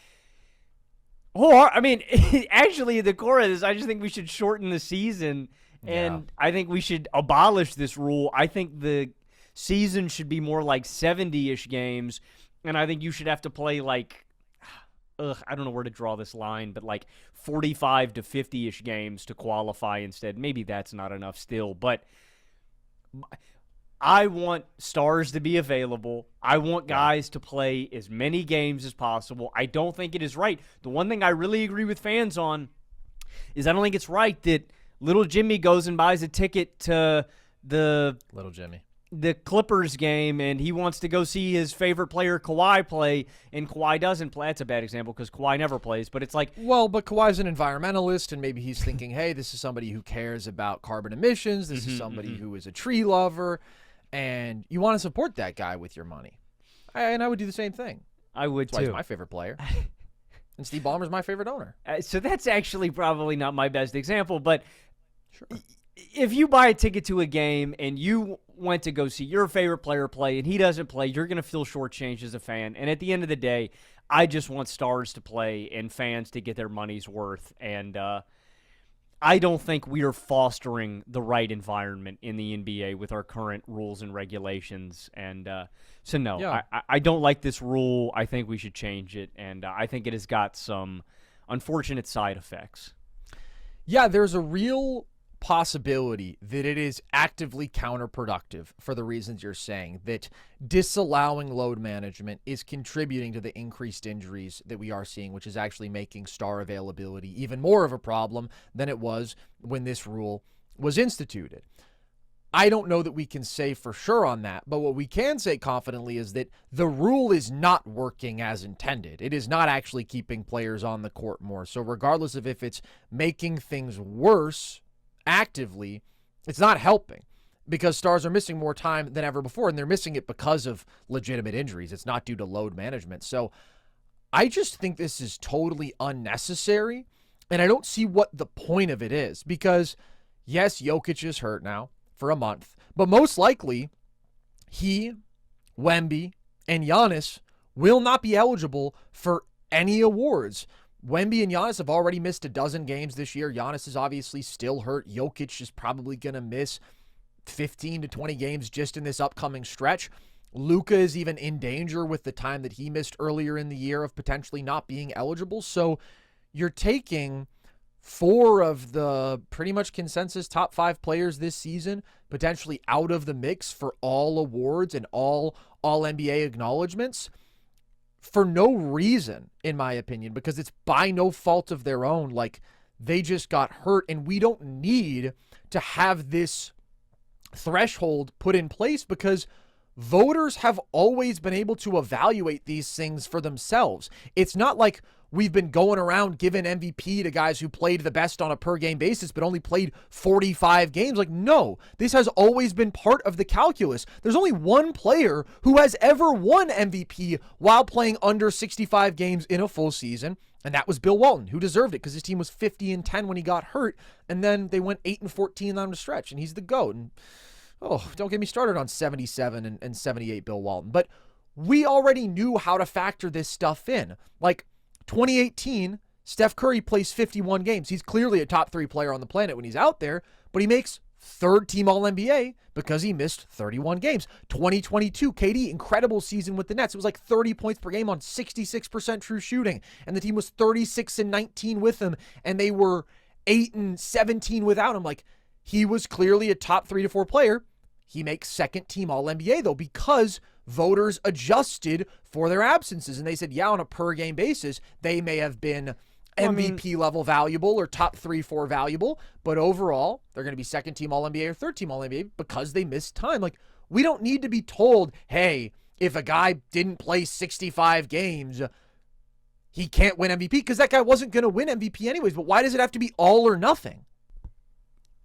the core of this, I just think we should shorten the season. And I think we should abolish this rule. I think the season should be more like 70-ish games, and I think you should have to play like, I don't know where to draw this line, but like 45 to 50-ish games to qualify instead. Maybe that's not enough still, but I want stars to be available. I want guys to play as many games as possible. I don't think it is right. The one thing I really agree with fans on is I don't think it's right that Little Jimmy goes and buys a ticket to the Clippers game, and he wants to go see his favorite player Kawhi play, and Kawhi doesn't play. That's a bad example because Kawhi never plays, but it's like... Well, but Kawhi's an environmentalist, and maybe he's thinking, hey, this is somebody who cares about carbon emissions. This is somebody who is a tree lover, and you want to support that guy with your money. And I would do the same thing. I would, That's why he's my favorite player. And Steve Ballmer's my favorite owner. So that's actually probably not my best example, but... Sure. If you buy a ticket to a game and you went to go see your favorite player play and he doesn't play, you're going to feel shortchanged as a fan. And at the end of the day, I just want stars to play and fans to get their money's worth. And I don't think we are fostering the right environment in the NBA with our current rules and regulations. And so, no, I don't like this rule. I think we should change it. And I think it has got some unfortunate side effects. Yeah, there's a real possibility that it is actively counterproductive for the reasons you're saying, that disallowing load management is contributing to the increased injuries that we are seeing, which is actually making star availability even more of a problem than it was when this rule was instituted. I don't know that we can say for sure on that, but what we can say confidently is that the rule is not working as intended. It is not actually keeping players on the court more. So regardless of if it's making things worse actively, it's not helping because stars are missing more time than ever before, and they're missing it because of legitimate injuries. It's not due to load management. So I just think this is totally unnecessary, and I don't see what the point of it is because, yes, Jokic is hurt now for a month, but most likely he, Wemby, and Giannis will not be eligible for any awards. Wemby and Giannis have already missed a dozen games this year. Giannis is obviously still hurt. Jokic is probably going to miss 15 to 20 games just in this upcoming stretch. Luka is even in danger with the time that he missed earlier in the year of potentially not being eligible. So you're taking 4 of the pretty much consensus top 5 players this season potentially out of the mix for all awards and all NBA acknowledgments for no reason, in my opinion, because it's by no fault of their own. Like, they just got hurt, and we don't need to have this threshold put in place because voters have always been able to evaluate these things for themselves. It's not like we've been going around giving MVP to guys who played the best on a per game basis but only played 45 games. Like, no, this has always been part of the calculus. There's only one player who has ever won MVP while playing under 65 games in a full season, and that was Bill Walton, who deserved it because his team was 50-10 when he got hurt, and then they went 8-14 on the stretch, and he's the GOAT. And don't get me started on 77 and 78 Bill Walton. But we already knew how to factor this stuff in. Like, 2018, Steph Curry plays 51 games. He's clearly a top 3 player on the planet when he's out there, but he makes 3rd team All-NBA because he missed 31 games. 2022, KD, incredible season with the Nets. It was like 30 points per game on 66% true shooting, and the team was 36-19 with him, and they were 8-17 without him. Like, he was clearly a top 3 to 4 player. He makes 2nd team All-NBA, though, because voters adjusted for their absences. And they said, yeah, on a per game basis, they may have been MVP level valuable or top 3-4 valuable, but overall, they're going to be 2nd team All-NBA or 3rd team All-NBA because they missed time. Like, we don't need to be told, hey, if a guy didn't play 65 games, he can't win MVP, because that guy wasn't going to win MVP anyways. But why does it have to be all or nothing?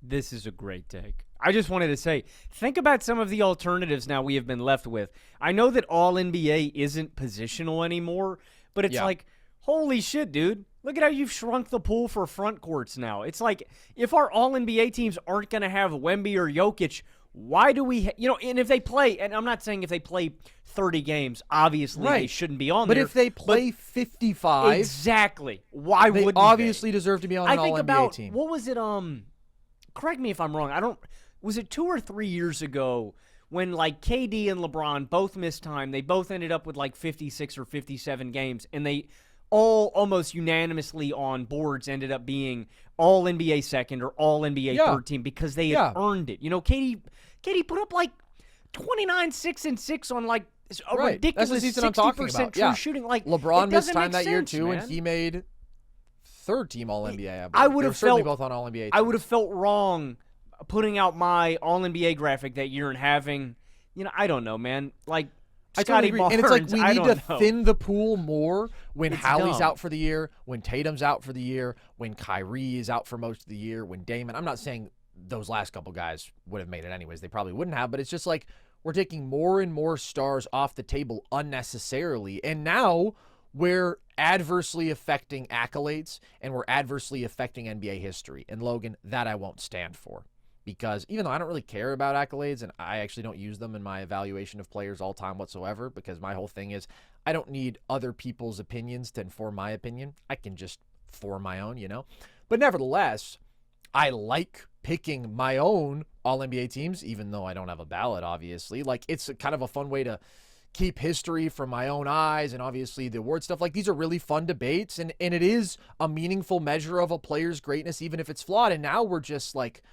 This is a great take. I just wanted to say, think about some of the alternatives now we have been left with. I know that All-NBA isn't positional anymore, but it's like, holy shit, dude. Look at how you've shrunk the pool for front courts now. It's like, if our All-NBA teams aren't going to have Wemby or Jokic, why do we, and if they play, and I'm not saying if they play 30 games, obviously they shouldn't be on there. But if they play 55. Exactly. Why wouldn't they? Obviously deserve to be on an All-NBA team. What was it, correct me if I'm wrong. Was it 2 or 3 years ago when like KD and LeBron both missed time? They both ended up with like 56 or 57 games, and they all almost unanimously on boards ended up being all NBA 2nd or all NBA 3rd team because they had earned it. KD put up like 29, 6 and 6 on like a ridiculous 60% true shooting. Like, LeBron missed time that year too, man. and he made 3rd team All-NBA. I would have felt both on All-NBA. I would have felt wrong putting out my All-NBA graphic that year and having, I don't know, man. Like, Scotty Barnes, and it's like we need to thin the pool more when It's Hallie's dumb. out for the year, when Tatum's out for the year, when Kyrie is out for most of the year, when Damon. I'm not saying those last couple guys would have made it anyways. They probably wouldn't have, but it's just like we're taking more and more stars off the table unnecessarily. And now we're adversely affecting accolades and we're adversely affecting NBA history. And Logan, that I won't stand for. Because even though I don't really care about accolades and I actually don't use them in my evaluation of players all time whatsoever, because my whole thing is I don't need other people's opinions to inform my opinion. I can just form my own, But nevertheless, I like picking my own All-NBA teams, even though I don't have a ballot, obviously. Like, it's kind of a fun way to keep history from my own eyes, and obviously the award stuff. Like, these are really fun debates, and it is a meaningful measure of a player's greatness, even if it's flawed. And now we're just like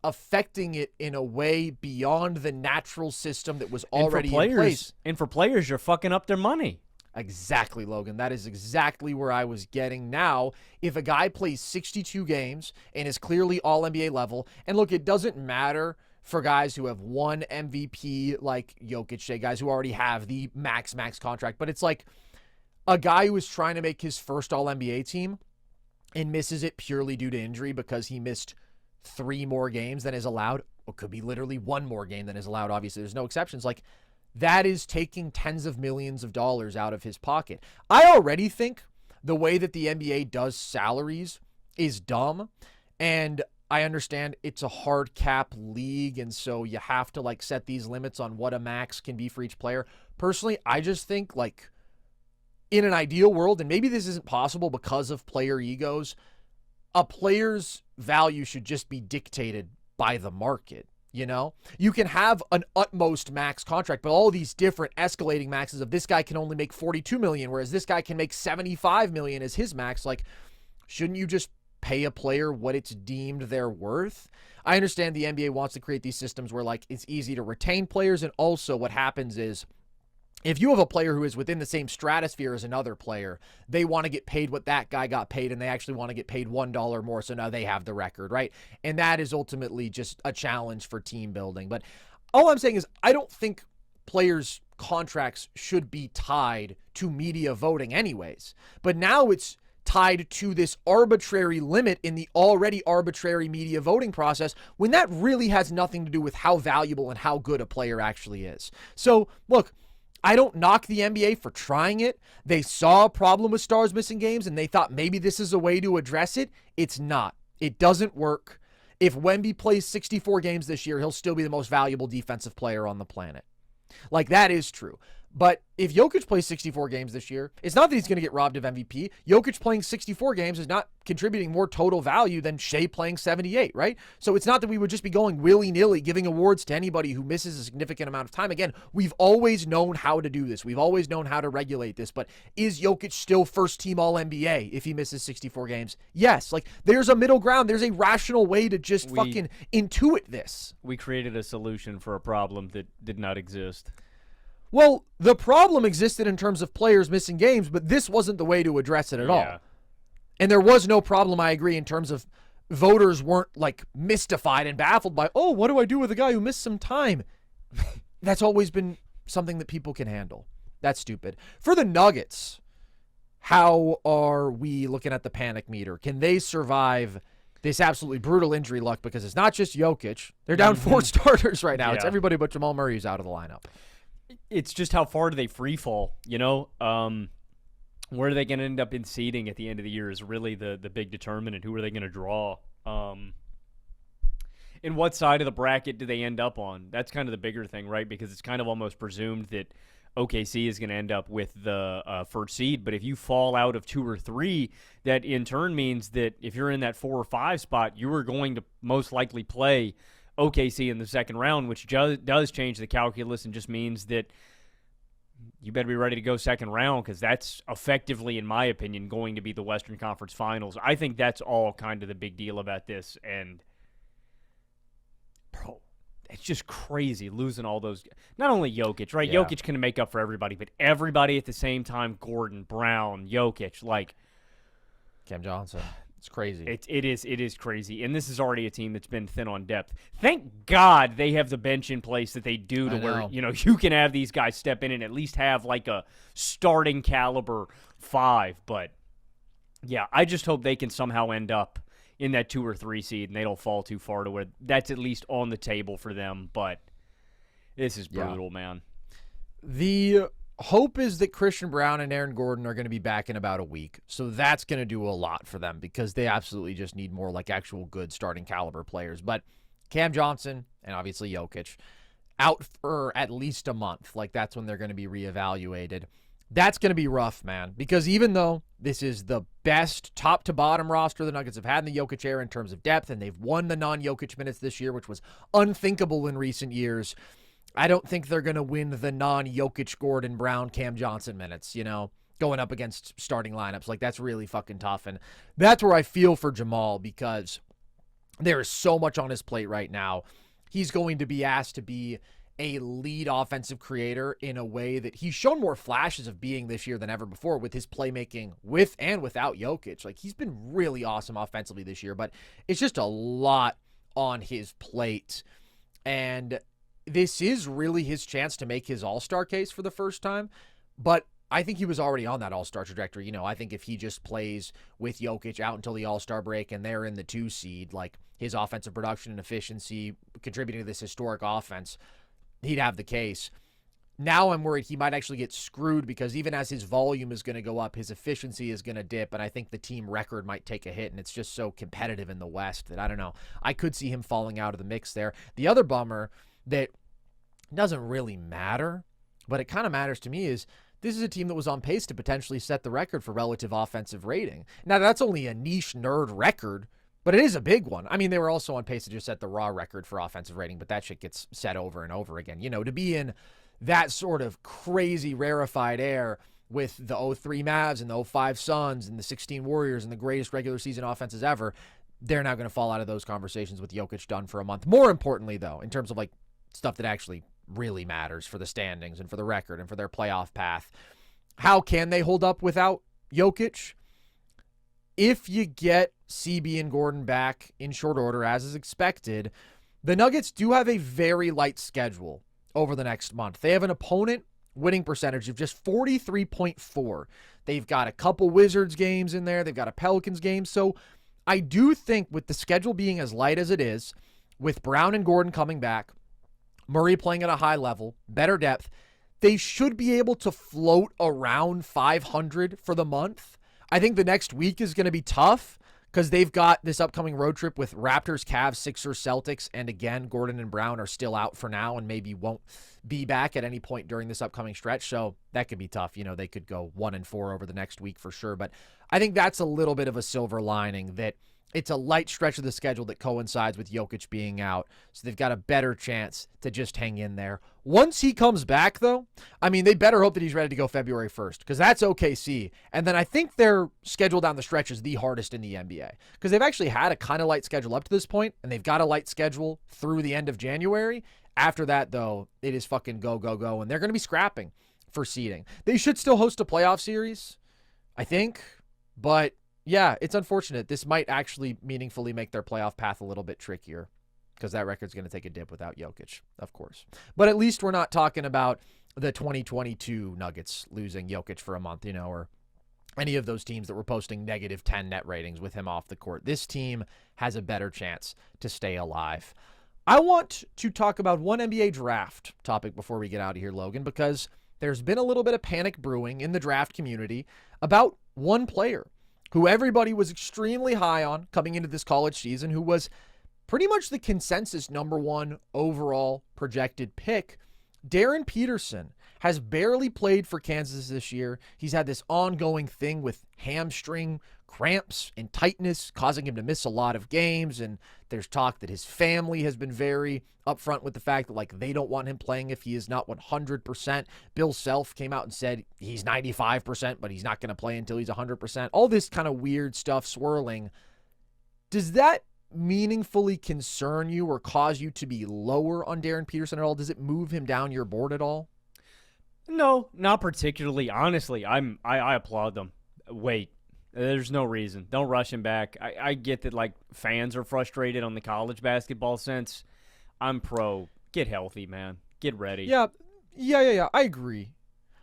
affecting it in a way beyond the natural system that was already in place. And for players, you're fucking up their money. Exactly, Logan. That is exactly where I was getting. Now, if a guy plays 62 games and is clearly All-NBA level, and look, it doesn't matter for guys who have won MVP like Jokic, say guys who already have the max contract. But it's like a guy who is trying to make his first All-NBA team and misses it purely due to injury because he missed 3 more games than is allowed, or could be literally 1 more game than is allowed. Obviously, there's no exceptions. Like, that is taking tens of millions of dollars out of his pocket. I already think the way that the NBA does salaries is dumb, and I understand it's a hard cap league, and so you have to like set these limits on what a max can be for each player. Personally, I just think like in an ideal world, and maybe this isn't possible because of player egos, a player's value should just be dictated by the market. You know, you can have an utmost max contract, but all these different escalating maxes of this guy can only make 42 million, whereas this guy can make 75 million as his max. Like, shouldn't you just pay a player what it's deemed they're worth? I understand the NBA wants to create these systems where like it's easy to retain players, and also what happens is if you have a player who is within the same stratosphere as another player, they want to get paid what that guy got paid, and they actually want to get paid $1 more, so now they have the record, right? And that is ultimately just a challenge for team building. But all I'm saying is I don't think players' contracts should be tied to media voting anyways. But now it's tied to this arbitrary limit in the already arbitrary media voting process, when that really has nothing to do with how valuable and how good a player actually is. So, look, I don't knock the NBA for trying it. They saw a problem with stars missing games, and they thought maybe this is a way to address it. It's not. It doesn't work. If Wemby plays 64 games this year, he'll still be the most valuable defensive player on the planet. Like, that is true. But if Jokic plays 64 games this year, it's not that he's going to get robbed of MVP. Jokic playing 64 games is not contributing more total value than Shea playing 78, right? So it's not that we would just be going willy-nilly giving awards to anybody who misses a significant amount of time. Again, we've always known how to do this. We've always known how to regulate this. But is Jokic still first-team All-NBA if he misses 64 games? Yes. Like, there's a middle ground. There's a rational way to just fucking intuit this. We created a solution for a problem that did not exist. Well, the problem existed in terms of players missing games, but this wasn't the way to address it at all. And there was no problem, I agree, in terms of voters weren't like mystified and baffled by, oh, what do I do with a guy who missed some time? That's always been something that people can handle. That's stupid. For the Nuggets, how are we looking at the panic meter? Can they survive this absolutely brutal injury luck? Because it's not just Jokic. They're down 4 starters right now. It's everybody but Jamal Murray who's out of the lineup. It's just how far do they free fall, you know? Where are they going to end up in seeding at the end of the year is really the big determinant. Who are they going to draw? And what side of the bracket do they end up on? That's kind of the bigger thing, right? Because it's kind of almost presumed that OKC is going to end up with the first seed. But if you fall out of 2 or 3, that in turn means that if you're in that 4 or 5 spot, you are going to most likely play OKC in the second round, which does change the calculus and just means that you better be ready to go second round, because that's effectively, in my opinion, going to be the Western Conference Finals. I think that's all kind of the big deal about this. And, bro, it's just crazy losing all those. Not only Jokic, right? Yeah. Jokic can make up for everybody, but everybody at the same time, Gordon, Brown, Jokic, like Cam Johnson. It's crazy. It is crazy. And this is already a team that's been thin on depth. Thank God they have the bench in place that they do, to where, you know, you can have these guys step in and at least have like a starting caliber 5. But yeah, I just hope they can somehow end up in that 2 or 3 seed and they don't fall too far to where that's at least on the table for them. But this is brutal, man. The hope is that Christian Brown and Aaron Gordon are going to be back in about a week. So that's going to do a lot for them, because they absolutely just need more like actual good starting caliber players. But Cam Johnson and obviously Jokic out for at least a month. Like, that's when they're going to be reevaluated. That's going to be rough, man, because even though this is the best top to bottom roster the Nuggets have had in the Jokic era in terms of depth, and they've won the non-Jokic minutes this year, which was unthinkable in recent years, I don't think they're going to win the non-Jokic, Gordon, Brown, Cam Johnson minutes, you know, going up against starting lineups. Like, that's really fucking tough. And that's where I feel for Jamal, because there is so much on his plate right now. He's going to be asked to be a lead offensive creator in a way that he's shown more flashes of being this year than ever before with his playmaking with and without Jokic. Like, he's been really awesome offensively this year, but it's just a lot on his plate. And this is really his chance to make his all-star case for the first time. But I think he was already on that all-star trajectory. You know, I think if he just plays with Jokic out until the all-star break and they're in the 2 seed, like his offensive production and efficiency contributing to this historic offense, he'd have the case. Now I'm worried he might actually get screwed because even as his volume is going to go up, his efficiency is going to dip, and I think the team record might take a hit, and it's just so competitive in the West that I don't know. I could see him falling out of the mix there. The other bummer that doesn't really matter, but it kind of matters to me is this is a team that was on pace to potentially set the record for relative offensive rating. Now, that's only a niche nerd record, but it is a big one. I mean, they were also on pace to just set the raw record for offensive rating, but that shit gets set over and over again. You know, to be in that sort of crazy rarefied air with the 03 Mavs and the 05 Suns and the 16 Warriors and the greatest regular season offenses ever, they're not going to fall out of those conversations with Jokic done for a month. More importantly, though, in terms of like stuff that actually really matters for the standings and for the record and for their playoff path, how can they hold up without Jokic? If you get CB and Gordon back in short order, as is expected, the Nuggets do have a very light schedule over the next month. They have an opponent winning percentage of just 43.4. They've got a couple Wizards games in there. They've got a Pelicans game. So I do think with the schedule being as light as it is, with Brown and Gordon coming back, Murray playing at a high level, better depth, they should be able to float around 500 for the month. I think the next week is going to be tough because they've got this upcoming road trip with Raptors, Cavs, Sixers, Celtics, and again, Gordon and Brown are still out for now and maybe won't be back at any point during this upcoming stretch, so that could be tough. You know, they could go 1-4 over the next week for sure, but I think that's a little bit of a silver lining that it's a light stretch of the schedule that coincides with Jokic being out, so they've got a better chance to just hang in there. Once he comes back, though, I mean, they better hope that he's ready to go February 1st, because that's OKC. And then I think their schedule down the stretch is the hardest in the NBA, because they've actually had a kind of light schedule up to this point, and they've got a light schedule through the end of January. After that, though, it is fucking go, go, go, and they're going to be scrapping for seeding. They should still host a playoff series, I think, but yeah, it's unfortunate. This might actually meaningfully make their playoff path a little bit trickier because that record's going to take a dip without Jokic, of course. But at least we're not talking about the 2022 Nuggets losing Jokic for a month, you know, or any of those teams that were posting -10 net ratings with him off the court. This team has a better chance to stay alive. I want to talk about one NBA draft topic before we get out of here, Logan, because there's been a little bit of panic brewing in the draft community about one player who everybody was extremely high on coming into this college season, who was pretty much the consensus #1 overall projected pick. Darryn Peterson has barely played for Kansas this year. He's had this ongoing thing with hamstring cramps and tightness causing him to miss a lot of games, and there's talk that his family has been very upfront with the fact that like they don't want him playing if he is not 100%. Bill Self came out and said he's 95%, but he's not going to play until he's 100%. All this kind of weird stuff swirling. Does that meaningfully concern you or cause you to be lower on Darryn Peterson at all? Does it move him down your board at all? No, not particularly. Honestly, I applaud them. Wait. There's no reason. Don't rush him back. I get that, like, fans are frustrated on the college basketball sense. I'm pro. Get healthy, man. Get ready. Yeah. I agree.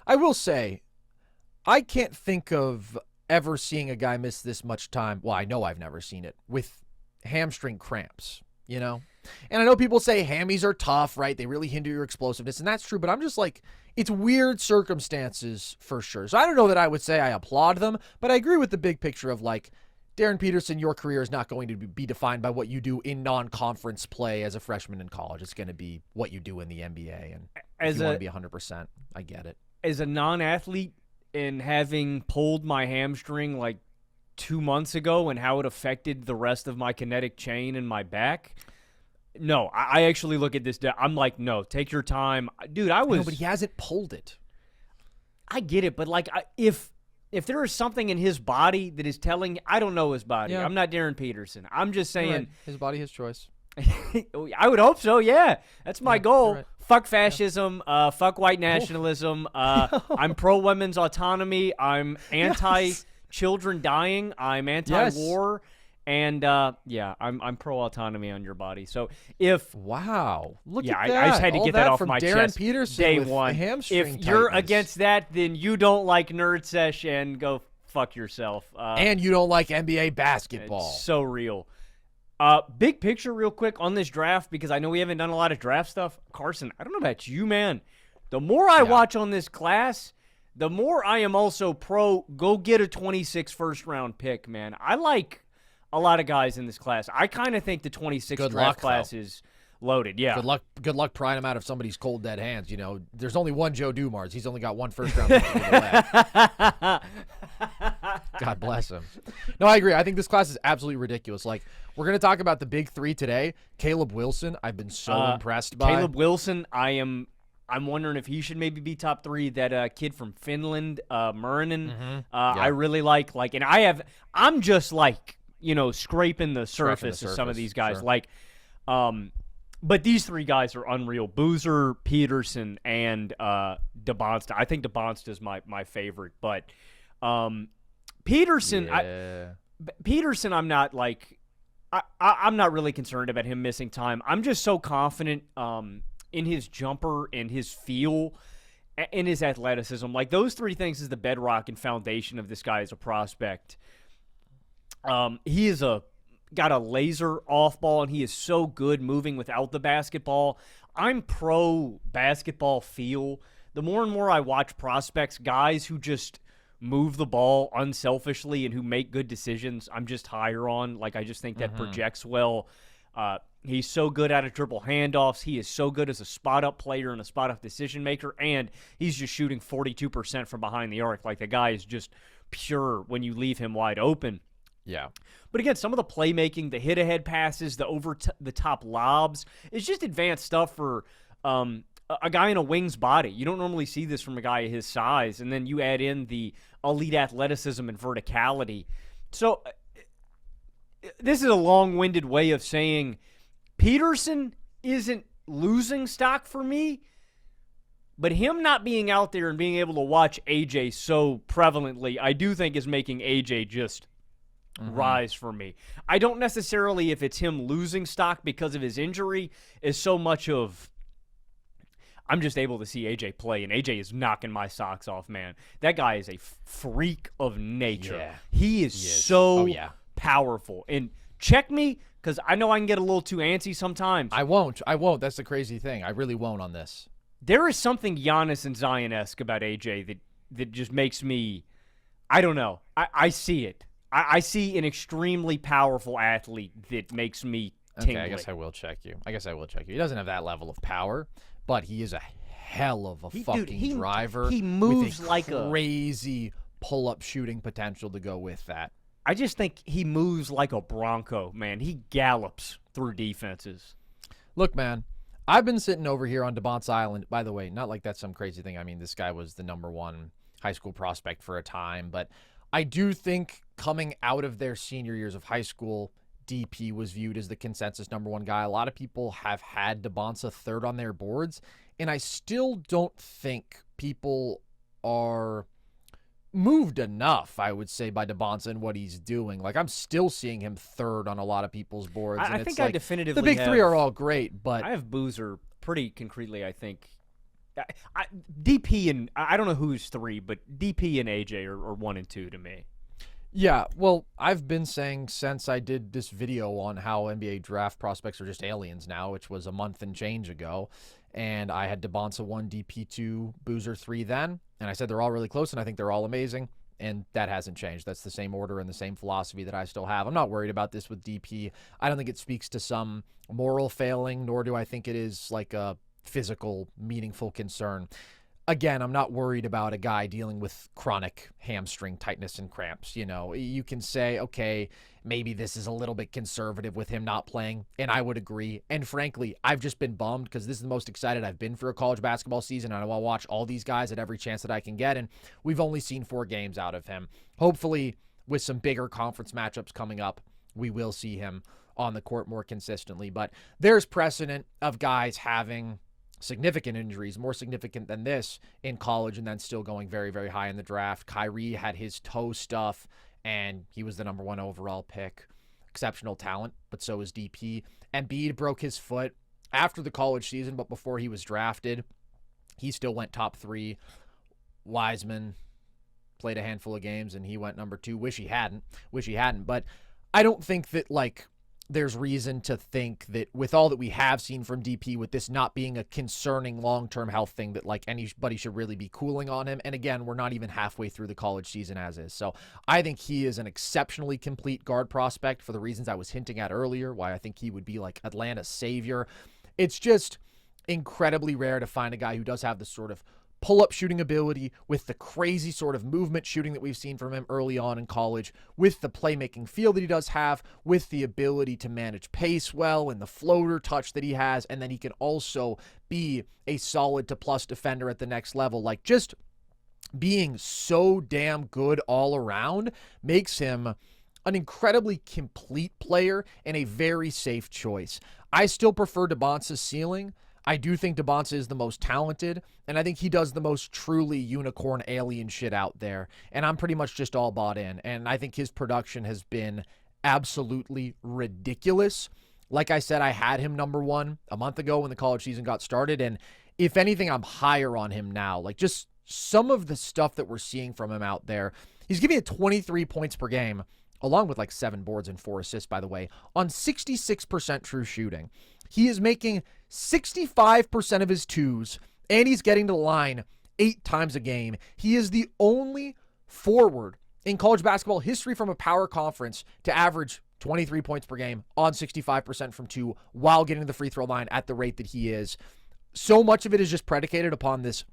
I will say, I can't think of ever seeing a guy miss this much time. Well, I know I've never seen it with hamstring cramps, you know? And I know people say hammies are tough, right? They really hinder your explosiveness, and that's true, but I'm just like, it's weird circumstances for sure. So I don't know that I would say I applaud them, but I agree with the big picture of like, Darryn Peterson, your career is not going to be defined by what you do in non-conference play as a freshman in college. It's going to be what you do in the NBA, and if you want to be 100%, I get it. As a non-athlete and having pulled my hamstring like 2 months ago and how it affected the rest of my kinetic chain in my back, no, I actually look at this. I'm like, no, take your time. Dude, No, but he hasn't pulled it. I get it, but like, if there is something in his body that is telling, I don't know his body. Yeah. I'm not Darryn Peterson. I'm just saying. Right. His body, his choice. I would hope so, yeah. That's my goal. Right. Fuck fascism. Fuck white nationalism. I'm pro-women's autonomy. I'm anti-children dying. I'm anti-war. Yes. And yeah, I'm pro autonomy on your body. So if Wow, look at I that! just had to All get that off from my Darryn chest. Peterson Day with one. hamstring If you're tightness. against that, then you don't like Nerd Sesh and go fuck yourself. And you don't like NBA basketball. It's so real. Big picture, real quick on this draft, because I know we haven't done a lot of draft stuff. Carson, I don't know about you, man. The more I watch on this class, the more I am also pro go get a 26 first-round pick, man. I like a lot of guys in this class. I kind of think the 26 draft class is loaded. Yeah. Good luck prying him out of somebody's cold dead hands. You know, there's only one Joe Dumars. He's only got one first round pick to give away. God bless him. No, I agree. I think this class is absolutely ridiculous. Like, we're going to talk about the big three today. Caleb Wilson, I've been so impressed by. Caleb Wilson, I'm wondering if he should maybe be top three. That kid from Finland, Murinen, I really like, and I'm just like, scraping the surface of some of these guys. Sure. But these three guys are unreal. Boozer, Peterson, and Dybantsa. I think Dybantsa is my favorite. But Peterson, Peterson, I'm not I'm not really concerned about him missing time. I'm just so confident in his jumper and his feel and his athleticism. Like, those three things is the bedrock and foundation of this guy as a prospect. He is got a laser off ball, and he is so good moving without the basketball. I'm pro basketball feel. The more and more I watch prospects, guys who just move the ball unselfishly and who make good decisions, I'm just higher on. I just think that projects well. He's so good at dribble handoffs. He is so good as a spot-up player and a spot-up decision maker, and he's just shooting 42% from behind the arc. The guy is just pure when you leave him wide open. Yeah. But again, some of the playmaking, the hit-ahead passes, the over-the-top lobs, it's just advanced stuff for a guy in a wing's body. You don't normally see this from a guy his size, and then you add in the elite athleticism and verticality. So this is a long-winded way of saying Peterson isn't losing stock for me, but him not being out there and being able to watch AJ so prevalently, I do think is making AJ just rise for me. I don't necessarily, if it's him losing stock because of his injury, is so much of I'm just able to see AJ play, and AJ is knocking my socks off, man. That guy is a freak of nature. Yeah. He is so powerful. And check me, because I know I can get a little too antsy sometimes. I won't. That's the crazy thing. I really won't on this. There is something Giannis and Zion-esque about AJ that just makes me, I don't know. I see it. I see an extremely powerful athlete that makes me tingly. Okay, I guess I will check you. He doesn't have that level of power, but he is a hell of a fucking driver. He moves with like crazy pull-up shooting potential to go with that. I just think he moves like a bronco, man. He gallops through defenses. Look, man, I've been sitting over here on Dybantsa Island. By the way, not like that's some crazy thing. I mean, this guy was the #1 high school prospect for a time, but I do think coming out of their senior years of high school, DP was viewed as the consensus #1 guy. A lot of people have had Dybantsa third on their boards, and I still don't think people are moved enough, I would say, by Dybantsa and what he's doing. I'm still seeing him third on a lot of people's boards. I think I definitively the big three are all great, but I have Boozer pretty concretely, I think. DP and I don't know who's three, but DP and AJ are 1 and 2 to me. Yeah, well, I've been saying since I did this video on how NBA draft prospects are just aliens now, which was a month and change ago, and I had Dybantsa 1, DP 2, Boozer 3 then, and I said they're all really close, and I think they're all amazing, and that hasn't changed. That's the same order and the same philosophy that I still have. I'm not worried about this with DP. I don't think it speaks to some moral failing, nor do I think it is a physical, meaningful concern. Again, I'm not worried about a guy dealing with chronic hamstring tightness and cramps. You can say, okay, maybe this is a little bit conservative with him not playing, and I would agree. And frankly, I've just been bummed because this is the most excited I've been for a college basketball season, and I want to watch all these guys at every chance that I can get, and we've only seen 4 games out of him. Hopefully, with some bigger conference matchups coming up, we will see him on the court more consistently. But there's precedent of guys having significant injuries, more significant than this in college, and then still going very, very high in the draft. Kyrie had his toe stuff, and he was the #1 overall pick. exceptional talent, but so is DP. Embiid broke his foot after the college season, but before he was drafted, he still went top 3. Wiseman played a handful of games and he went number 2. Wish he hadn't, but I don't think that like there's reason to think that with all that we have seen from DP, with this not being a concerning long-term health thing, that like anybody should really be cooling on him. And again, we're not even halfway through the college season as is. So I think he is an exceptionally complete guard prospect for the reasons I was hinting at earlier, why I think he would be like Atlanta's savior. It's just incredibly rare to find a guy who does have the sort of pull-up shooting ability with the crazy sort of movement shooting that we've seen from him early on in college, with the playmaking feel that he does have, with the ability to manage pace well and the floater touch that he has, and then he can also be a solid to plus defender at the next level. Like, just being so damn good all around makes him an incredibly complete player and a very safe choice. I still prefer Dybantsa's ceiling. I do think Dybantsa is the most talented, and I think he does the most truly unicorn alien shit out there, and I'm pretty much just all bought in, and I think his production has been absolutely ridiculous. Like I said, I had him number 1 a month ago when the college season got started, and if anything, I'm higher on him now. Like, just some of the stuff that we're seeing from him out there. He's giving it 23 points per game, along with like 7 boards and 4 assists, by the way, on 66% true shooting. He is making 65% of his twos, and he's getting to the line 8 times a game. He is the only forward in college basketball history from a power conference to average 23 points per game on 65% from 2 while getting to the free throw line at the rate that he is. So much of it is just predicated upon this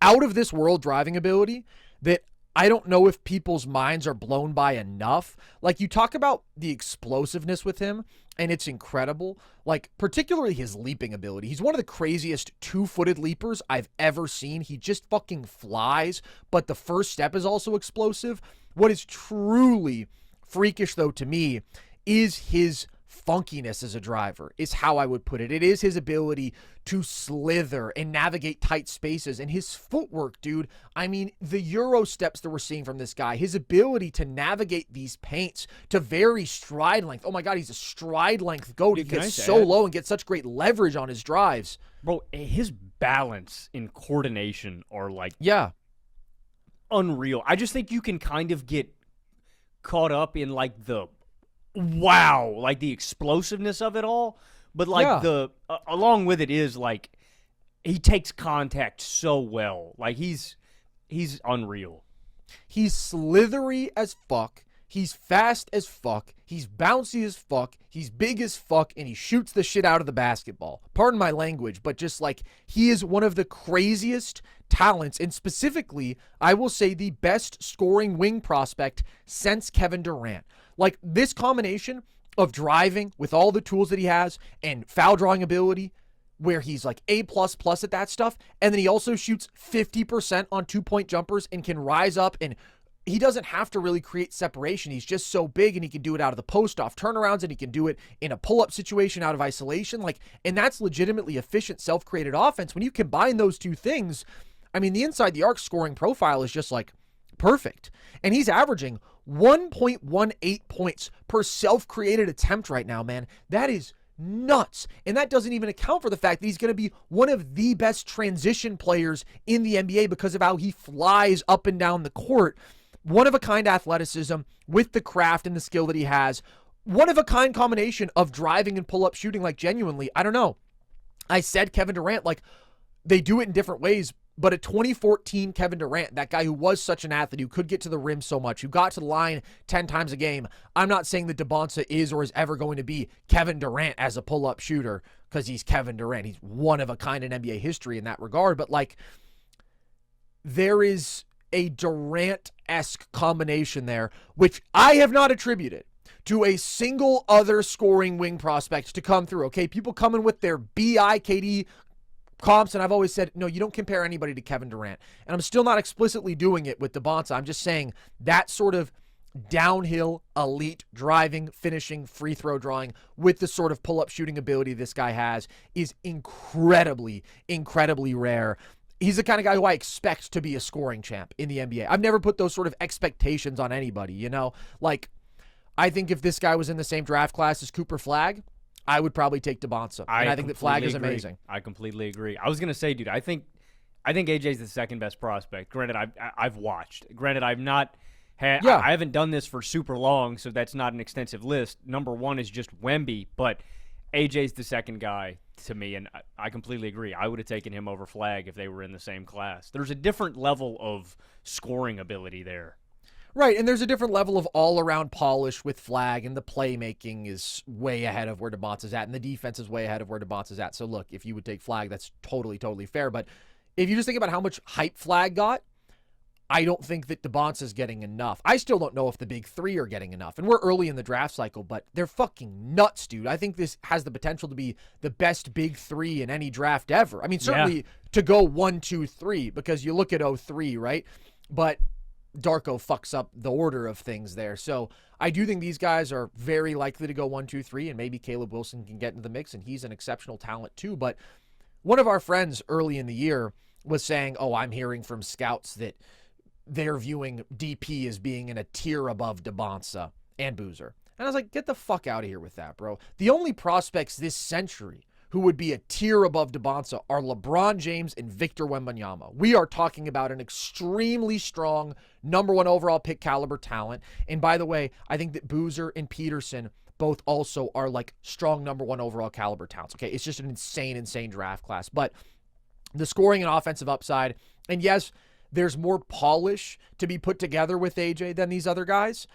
out of this world driving ability that I don't know if people's minds are blown by enough. Like, you talk about the explosiveness with him, and it's incredible. Like, particularly his leaping ability. He's one of the craziest 2-footed leapers I've ever seen. He just fucking flies, but the first step is also explosive. What is truly freakish, though, to me, is his funkiness as a driver, is how I would put it. It is his ability to slither and navigate tight spaces, and his footwork, dude. I mean, the Euro steps that we're seeing from this guy, his ability to navigate these paints to vary stride length. Oh my God, he's a stride length goat. He gets so low and gets such great leverage on his drives. Bro, his balance and coordination are like unreal. I just think you can kind of get caught up in like the wow, like the explosiveness of it all, but like the along with it is like he takes contact so well. Like he's unreal. He's slithery as fuck. He's fast as fuck. He's bouncy as fuck. He's big as fuck, and he shoots the shit out of the basketball. Pardon my language, but just like, he is one of the craziest talents, and specifically, I will say the best scoring wing prospect since Kevin Durant. Like, this combination of driving with all the tools that he has and foul drawing ability, where he's like A++ at that stuff, and then he also shoots 50% on 2-point jumpers and can rise up, and he doesn't have to really create separation. He's just so big, and he can do it out of the post off turnarounds, and he can do it in a pull-up situation out of isolation. Like, and that's legitimately efficient, self-created offense. When you combine those two things, I mean, the inside the arc scoring profile is just like perfect. And he's averaging 1.18 points per self-created attempt right now, man. That is nuts. And that doesn't even account for the fact that he's going to be one of the best transition players in the NBA because of how he flies up and down the court. One-of-a-kind athleticism with the craft and the skill that he has. One-of-a-kind combination of driving and pull-up shooting. Like, genuinely, I don't know. I said Kevin Durant, like, they do it in different ways, but a 2014 Kevin Durant, that guy who was such an athlete, who could get to the rim so much, who got to the line 10 times a game. I'm not saying that Dybantsa is or is ever going to be Kevin Durant as a pull-up shooter, because he's Kevin Durant. He's one of a kind in NBA history in that regard. But, like, there is a Durant-esque combination there, which I have not attributed to a single other scoring wing prospect to come through. Okay, people coming with their BIKD comps, and I've always said, no, you don't compare anybody to Kevin Durant. And I'm still not explicitly doing it with Dybantsa. I'm just saying that sort of downhill, elite, driving, finishing, free throw drawing with the sort of pull-up shooting ability this guy has is incredibly, incredibly rare. He's the kind of guy who I expect to be a scoring champ in the NBA. I've never put those sort of expectations on anybody, you know? Like, I think if this guy was in the same draft class as Cooper Flagg, I would probably take Dybantsa. And I think that Flagg is amazing. I completely agree. I was going to say, dude, I think AJ's the second best prospect. Granted, I've watched. Granted, I've not had. Yeah. I haven't done this for super long, so that's not an extensive list. Number one is just Wemby, but AJ's the second guy to me, and I completely agree. I would have taken him over Flagg if they were in the same class. There's a different level of scoring ability there. Right, and there's a different level of all-around polish with Flagg, and the playmaking is way ahead of where Dybantsa's at, and the defense is way ahead of where Dybantsa's at. So look, if you would take Flagg, that's totally, totally fair. But if you just think about how much hype Flagg got, I don't think that Dybantsa's getting enough. I still don't know if the big three are getting enough. And we're early in the draft cycle, but they're fucking nuts, dude. I think this has the potential to be the best big three in any draft ever. I mean, certainly to go 1, 2, 3, because you look at 03, right? But Darko fucks up the order of things there. So I do think these guys are very likely to go 1, 2, 3, and maybe Caleb Wilson can get into the mix, and he's an exceptional talent too. But one of our friends early in the year was saying, I'm hearing from scouts that they're viewing DP as being in a tier above Dybantsa and Boozer. And I was like, get the fuck out of here with that, bro. The only prospects this century who would be a tier above Dybantsa are LeBron James and Victor Wembanyama. We are talking about an extremely strong number 1 overall pick caliber talent. And by the way, I think that Boozer and Peterson both also are like strong number 1 overall caliber talents. Okay, it's just an insane draft class. But the scoring and offensive upside, and yes, there's more polish to be put together with AJ than these other guys,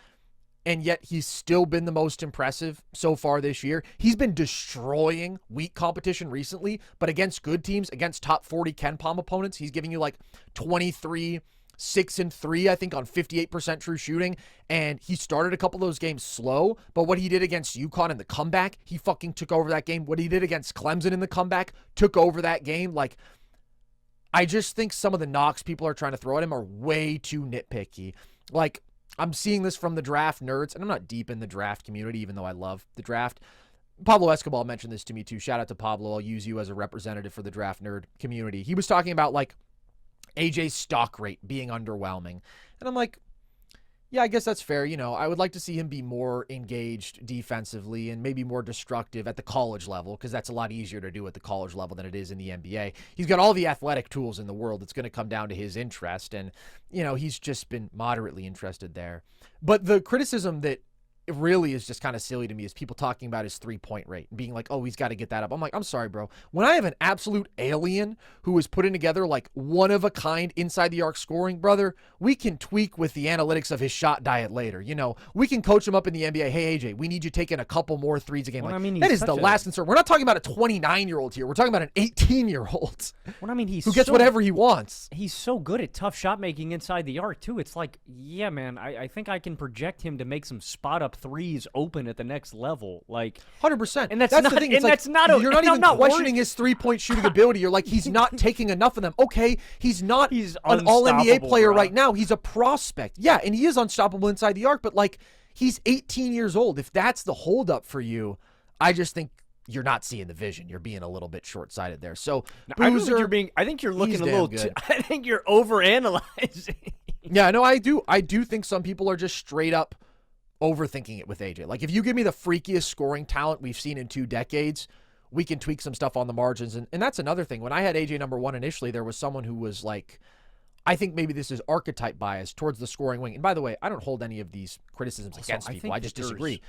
and yet he's still been the most impressive so far this year. He's been destroying weak competition recently, but against good teams, against top 40 KenPom opponents, he's giving you like 23, 6 and 3, I think, on 58% true shooting, and he started a couple of those games slow, but what he did against UConn in the comeback, he fucking took over that game. What he did against Clemson in the comeback, took over that game. Like, I just think some of the knocks people are trying to throw at him are way too nitpicky. Like, I'm seeing this from the draft nerds, and I'm not deep in the draft community, even though I love the draft. Pablo Escobar mentioned this to me too. Shout out to Pablo. I'll use you as a representative for the draft nerd community. He was talking about like AJ's stock rate being underwhelming. And I'm like, yeah, I guess that's fair. You know, I would like to see him be more engaged defensively and maybe more destructive at the college level, because that's a lot easier to do at the college level than it is in the NBA. He's got all the athletic tools in the world. It's going to come down to his interest. And, you know, he's just been moderately interested there. But the criticism that it really is just kind of silly to me is people talking about his 3-point rate and being like, he's got to get that up. I'm like, I'm sorry, bro. When I have an absolute alien who is putting together like one-of-a-kind inside the arc scoring, brother, we can tweak with the analytics of his shot diet later. You know, we can coach him up in the NBA. Hey, AJ, we need you taking a couple more threes a game. Well, that is the last concern. We're not talking about a 29-year-old here. We're talking about an 18-year-old who gets whatever he wants. He's so good at tough shot making inside the arc, too. It's like, yeah, man, I think I can project him to make some spot-up threes open at the next level, like 100%. And that's not the thing. And that's not. You're not even questioning his 3-point shooting ability. You're like, he's not taking enough of them. Okay, he's not an all NBA player right now. He's a prospect. Yeah, and he is unstoppable inside the arc. But like, he's 18 years old. If that's the holdup for you, I just think you're not seeing the vision. You're being a little bit short-sighted there. So Boozer, I think you're looking a little. I think you're overanalyzing. Yeah, no, I do. I do think some people are just straight up overthinking it with AJ. Like, if you give me the freakiest scoring talent we've seen in 2 decades, we can tweak some stuff on the margins. And that's another thing. When I had AJ number 1 initially, there was someone who was like, I think maybe this is archetype bias towards the scoring wing. And by the way, I don't hold any of these criticisms against people. I just disagree.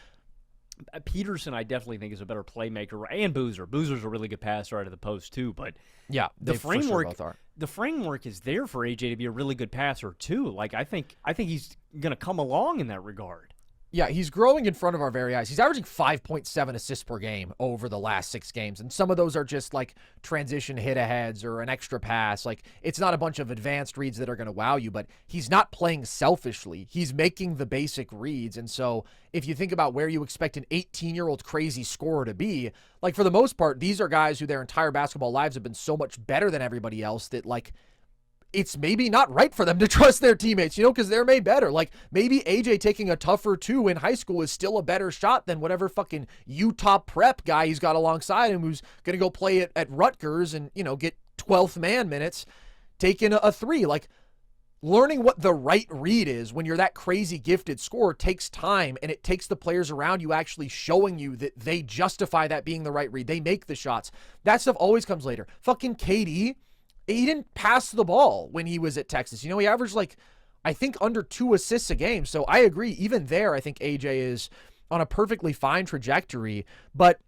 Peterson, I definitely think, is a better playmaker, and Boozer. Boozer's a really good passer out of the post too. But yeah, the framework, both are. The framework is there for AJ to be a really good passer too. Like, I think he's going to come along in that regard. Yeah, he's growing in front of our very eyes. He's averaging 5.7 assists per game over the last 6 games. And some of those are just like transition hit-aheads or an extra pass. Like, it's not a bunch of advanced reads that are going to wow you, but he's not playing selfishly. He's making the basic reads. And so if you think about where you expect an 18-year-old crazy scorer to be, like, for the most part, these are guys who their entire basketball lives have been so much better than everybody else that, like, it's maybe not right for them to trust their teammates, you know, because they're made better. Like, maybe AJ taking a tougher 2 in high school is still a better shot than whatever fucking Utah prep guy he's got alongside him who's going to go play at Rutgers and, you know, get 12th man minutes taking a 3. Like, learning what the right read is when you're that crazy gifted scorer takes time, and it takes the players around you actually showing you that they justify that being the right read. They make the shots. That stuff always comes later. Fucking KD, he didn't pass the ball when he was at Texas. You know, he averaged like, I think, under 2 assists a game. So I agree. Even there, I think AJ is on a perfectly fine trajectory. But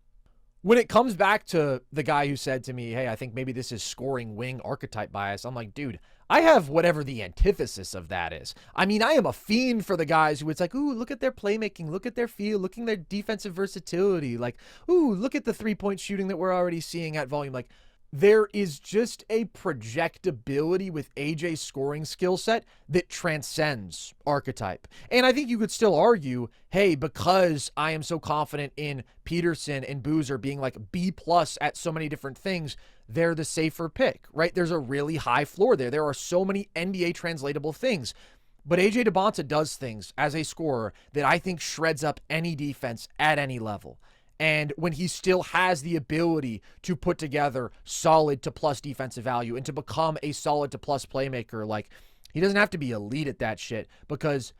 when it comes back to the guy who said to me, hey, I think maybe this is scoring wing archetype bias, I'm like, dude, I have whatever the antithesis of that is. I mean, I am a fiend for the guys who it's like, ooh, look at their playmaking, look at their feel, look at their defensive versatility. Like, ooh, look at the 3-point shooting that we're already seeing at volume. Like, there is just a projectability with AJ's scoring skill set that transcends archetype. And I think you could still argue, hey, because I am so confident in Peterson and Boozer being like B+ at so many different things, they're the safer pick, right? There's a really high floor there. There are so many NBA translatable things. But AJ Dybantsa does things as a scorer that I think shreds up any defense at any level. And when he still has the ability to put together solid to plus defensive value and to become a solid to plus playmaker, like, he doesn't have to be elite at that shit, because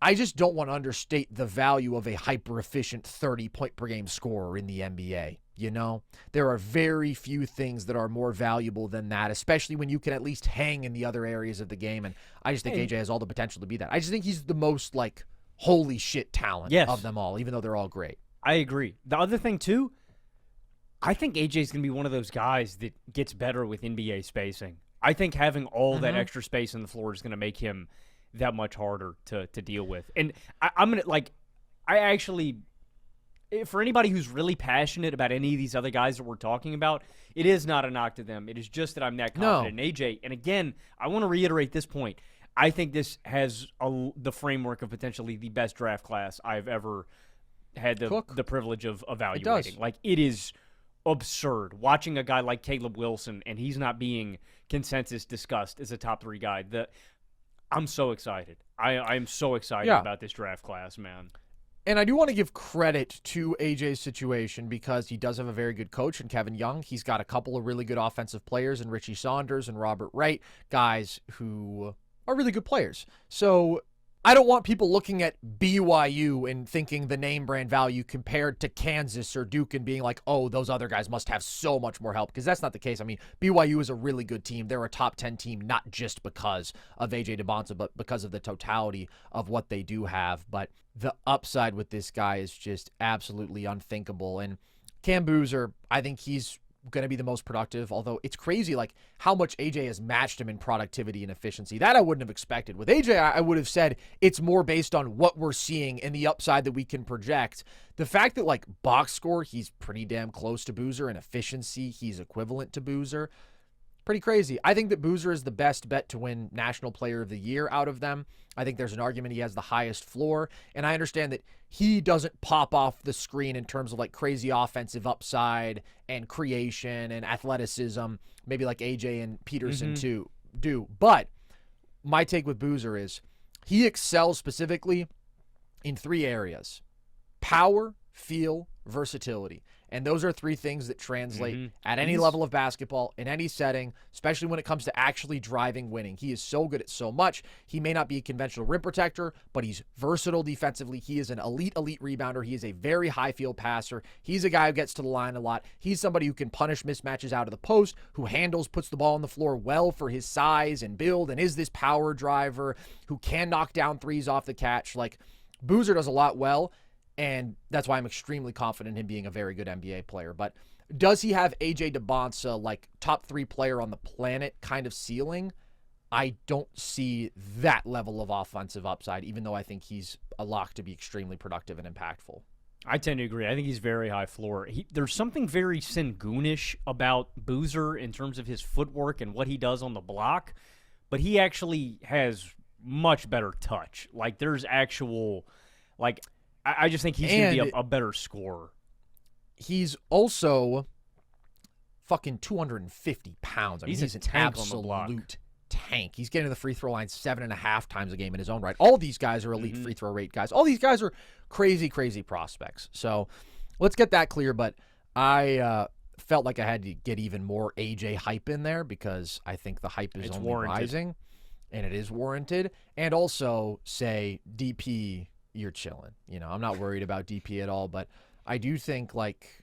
I just don't want to understate the value of a hyper efficient 30-point per game scorer in the NBA. You know, there are very few things that are more valuable than that, especially when you can at least hang in the other areas of the game. And I just think AJ has all the potential to be that. I just think he's the most like holy shit talent of them all, even though they're all great. I agree. The other thing, too, I think AJ's going to be one of those guys that gets better with NBA spacing. I think having all that extra space on the floor is going to make him that much harder to deal with. And I'm going to, like, I actually, for anybody who's really passionate about any of these other guys that we're talking about, it is not a knock to them. It is just that I'm that confident in AJ. And again, I want to reiterate this point. I think this has the framework of potentially the best draft class I've ever had the privilege of evaluating. Like, it is absurd watching a guy like Caleb Wilson, and he's not being consensus discussed as a top 3 guy. I'm so excited. I'm so excited about this draft class, man. And I do want to give credit to AJ's situation, because he does have a very good coach in Kevin Young. He's got a couple of really good offensive players in Richie Saunders and Robert Wright, guys who are really good players. So I don't want people looking at BYU and thinking the name brand value compared to Kansas or Duke and being like, oh, those other guys must have so much more help, because that's not the case. I mean, BYU is a really good team. They're a top 10 team, not just because of AJ Dybantsa, but because of the totality of what they do have. But the upside with this guy is just absolutely unthinkable. And Cam Boozer, I think he's going to be the most productive, although it's crazy like how much AJ has matched him in productivity and efficiency. That I wouldn't have expected. With AJ, I would have said it's more based on what we're seeing and the upside that we can project. The fact that like box score, he's pretty damn close to Boozer, and efficiency, he's equivalent to Boozer. Pretty crazy. I think that Boozer is the best bet to win National Player of the Year out of them. I think there's an argument he has the highest floor, and I understand that he doesn't pop off the screen in terms of like crazy offensive upside and creation and athleticism, maybe like AJ and Peterson too do. But my take with Boozer is he excels specifically in 3 areas: power, feel, versatility. And those are 3 things that translate at any level of basketball, in any setting, especially when it comes to actually driving winning. He is so good at so much. He may not be a conventional rim protector, but he's versatile defensively. He is an elite rebounder. He is a very high field passer. He's a guy who gets to the line a lot. He's somebody who can punish mismatches out of the post, who handles, puts the ball on the floor well for his size and build, and is this power driver who can knock down threes off the catch. Like, Boozer does a lot well. And that's why I'm extremely confident in him being a very good NBA player. But does he have AJ Dybantsa, like top 3 player on the planet kind of ceiling? I don't see that level of offensive upside, even though I think he's a lock to be extremely productive and impactful. I tend to agree. I think he's very high floor. There's something very Sengun-ish about Boozer in terms of his footwork and what he does on the block, but he actually has much better touch. Like, there's actual, like, I just think he's going to be a better scorer. He's also fucking 250 pounds. I mean, he's an absolute tank. He's getting to the free throw line 7.5 times a game in his own right. All these guys are elite free throw rate guys. All these guys are crazy, crazy prospects. So let's get that clear. But I felt like I had to get even more AJ hype in there, because I think the hype is only rising. and it is warranted, and also say, DP, you're chilling. You know, I'm not worried about DP at all, but I do think, like,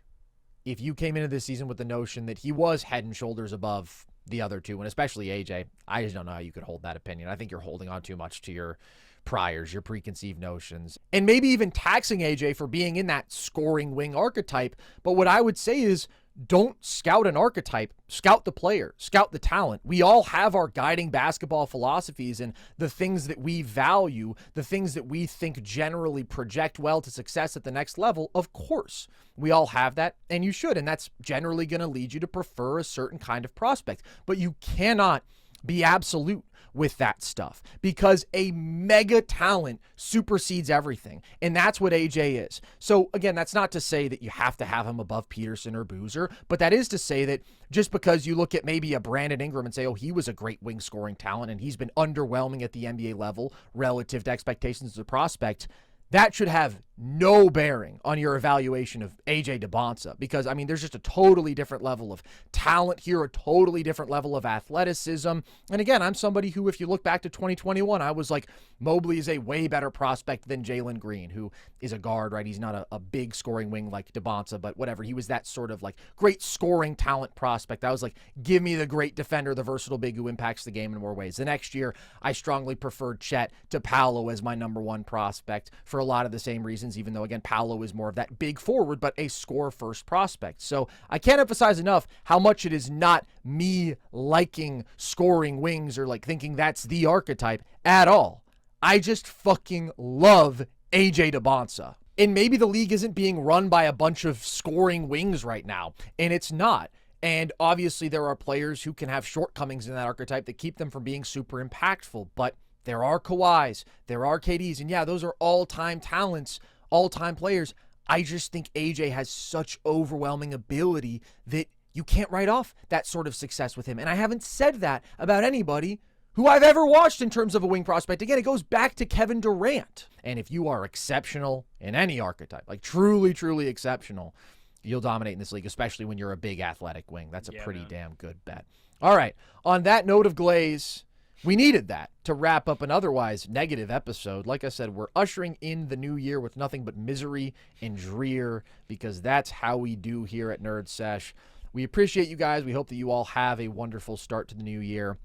if you came into this season with the notion that he was head and shoulders above the other two, and especially AJ, I just don't know how you could hold that opinion. I think you're holding on too much to your priors, your preconceived notions, and maybe even taxing AJ for being in that scoring wing archetype. But what I would say is, don't scout an archetype, scout the player, scout the talent. We all have our guiding basketball philosophies and the things that we value, the things that we think generally project well to success at the next level. Of course, we all have that, and you should, and that's generally going to lead you to prefer a certain kind of prospect. But you cannot be absolute with that stuff, because a mega talent supersedes everything, and that's what AJ is. So again, that's not to say that you have to have him above Peterson or Boozer, but that is to say that just because you look at maybe a Brandon Ingram and say, oh, he was a great wing scoring talent and he's been underwhelming at the NBA level relative to expectations as a prospect, that should have no bearing on your evaluation of AJ Dybantsa, because, I mean, there's just a totally different level of talent here, a totally different level of athleticism. And again, I'm somebody who, if you look back to 2021, I was like, Mobley is a way better prospect than Jalen Green, who is a guard, right? He's not a big scoring wing like Dybantsa, but whatever. He was that sort of like great scoring talent prospect. I was like, give me the great defender, the versatile big who impacts the game in more ways. The next year, I strongly preferred Chet to Paolo as my number one prospect for a lot of the same reasons, even though, again, Paolo is more of that big forward, but a score-first prospect. So I can't emphasize enough how much it is not me liking scoring wings or like thinking that's the archetype at all. I just fucking love AJ Dybantsa. And maybe the league isn't being run by a bunch of scoring wings right now, and it's not. And obviously there are players who can have shortcomings in that archetype that keep them from being super impactful, but there are Kawhis, there are KDs, and yeah, those are all-time talents, all-time players. I just think AJ has such overwhelming ability that you can't write off that sort of success with him. And I haven't said that about anybody who I've ever watched in terms of a wing prospect. Again, it goes back to Kevin Durant. And if you are exceptional in any archetype, like truly, truly exceptional, you'll dominate in this league, especially when you're a big athletic wing. That's a pretty damn good bet. All right, on that note of glaze, we needed that to wrap up an otherwise negative episode. Like I said, we're ushering in the new year with nothing but misery and drear, because that's how we do here at Nerd Sesh. We appreciate you guys. We hope that you all have a wonderful start to the new year.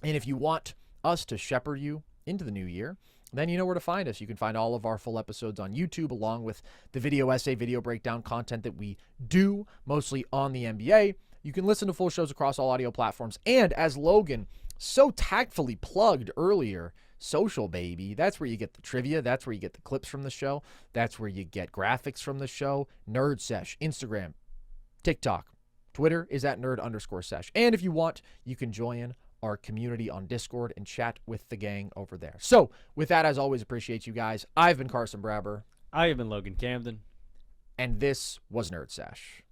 And if you want us to shepherd you into the new year, then you know where to find us. You can find all of our full episodes on YouTube, along with the video essay, video breakdown content that we do, mostly on the NBA. You can listen to full shows across all audio platforms. And as Logan so tactfully plugged earlier, social, baby. That's where you get the trivia. That's where you get the clips from the show. That's where you get graphics from the show. Nerd Sesh, Instagram, TikTok, Twitter is at nerd_sesh. And if you want, you can join our community on Discord and chat with the gang over there. So with that, as always, appreciate you guys. I've been Carson Brabber. I have been Logan Camden. And this was Nerd Sesh.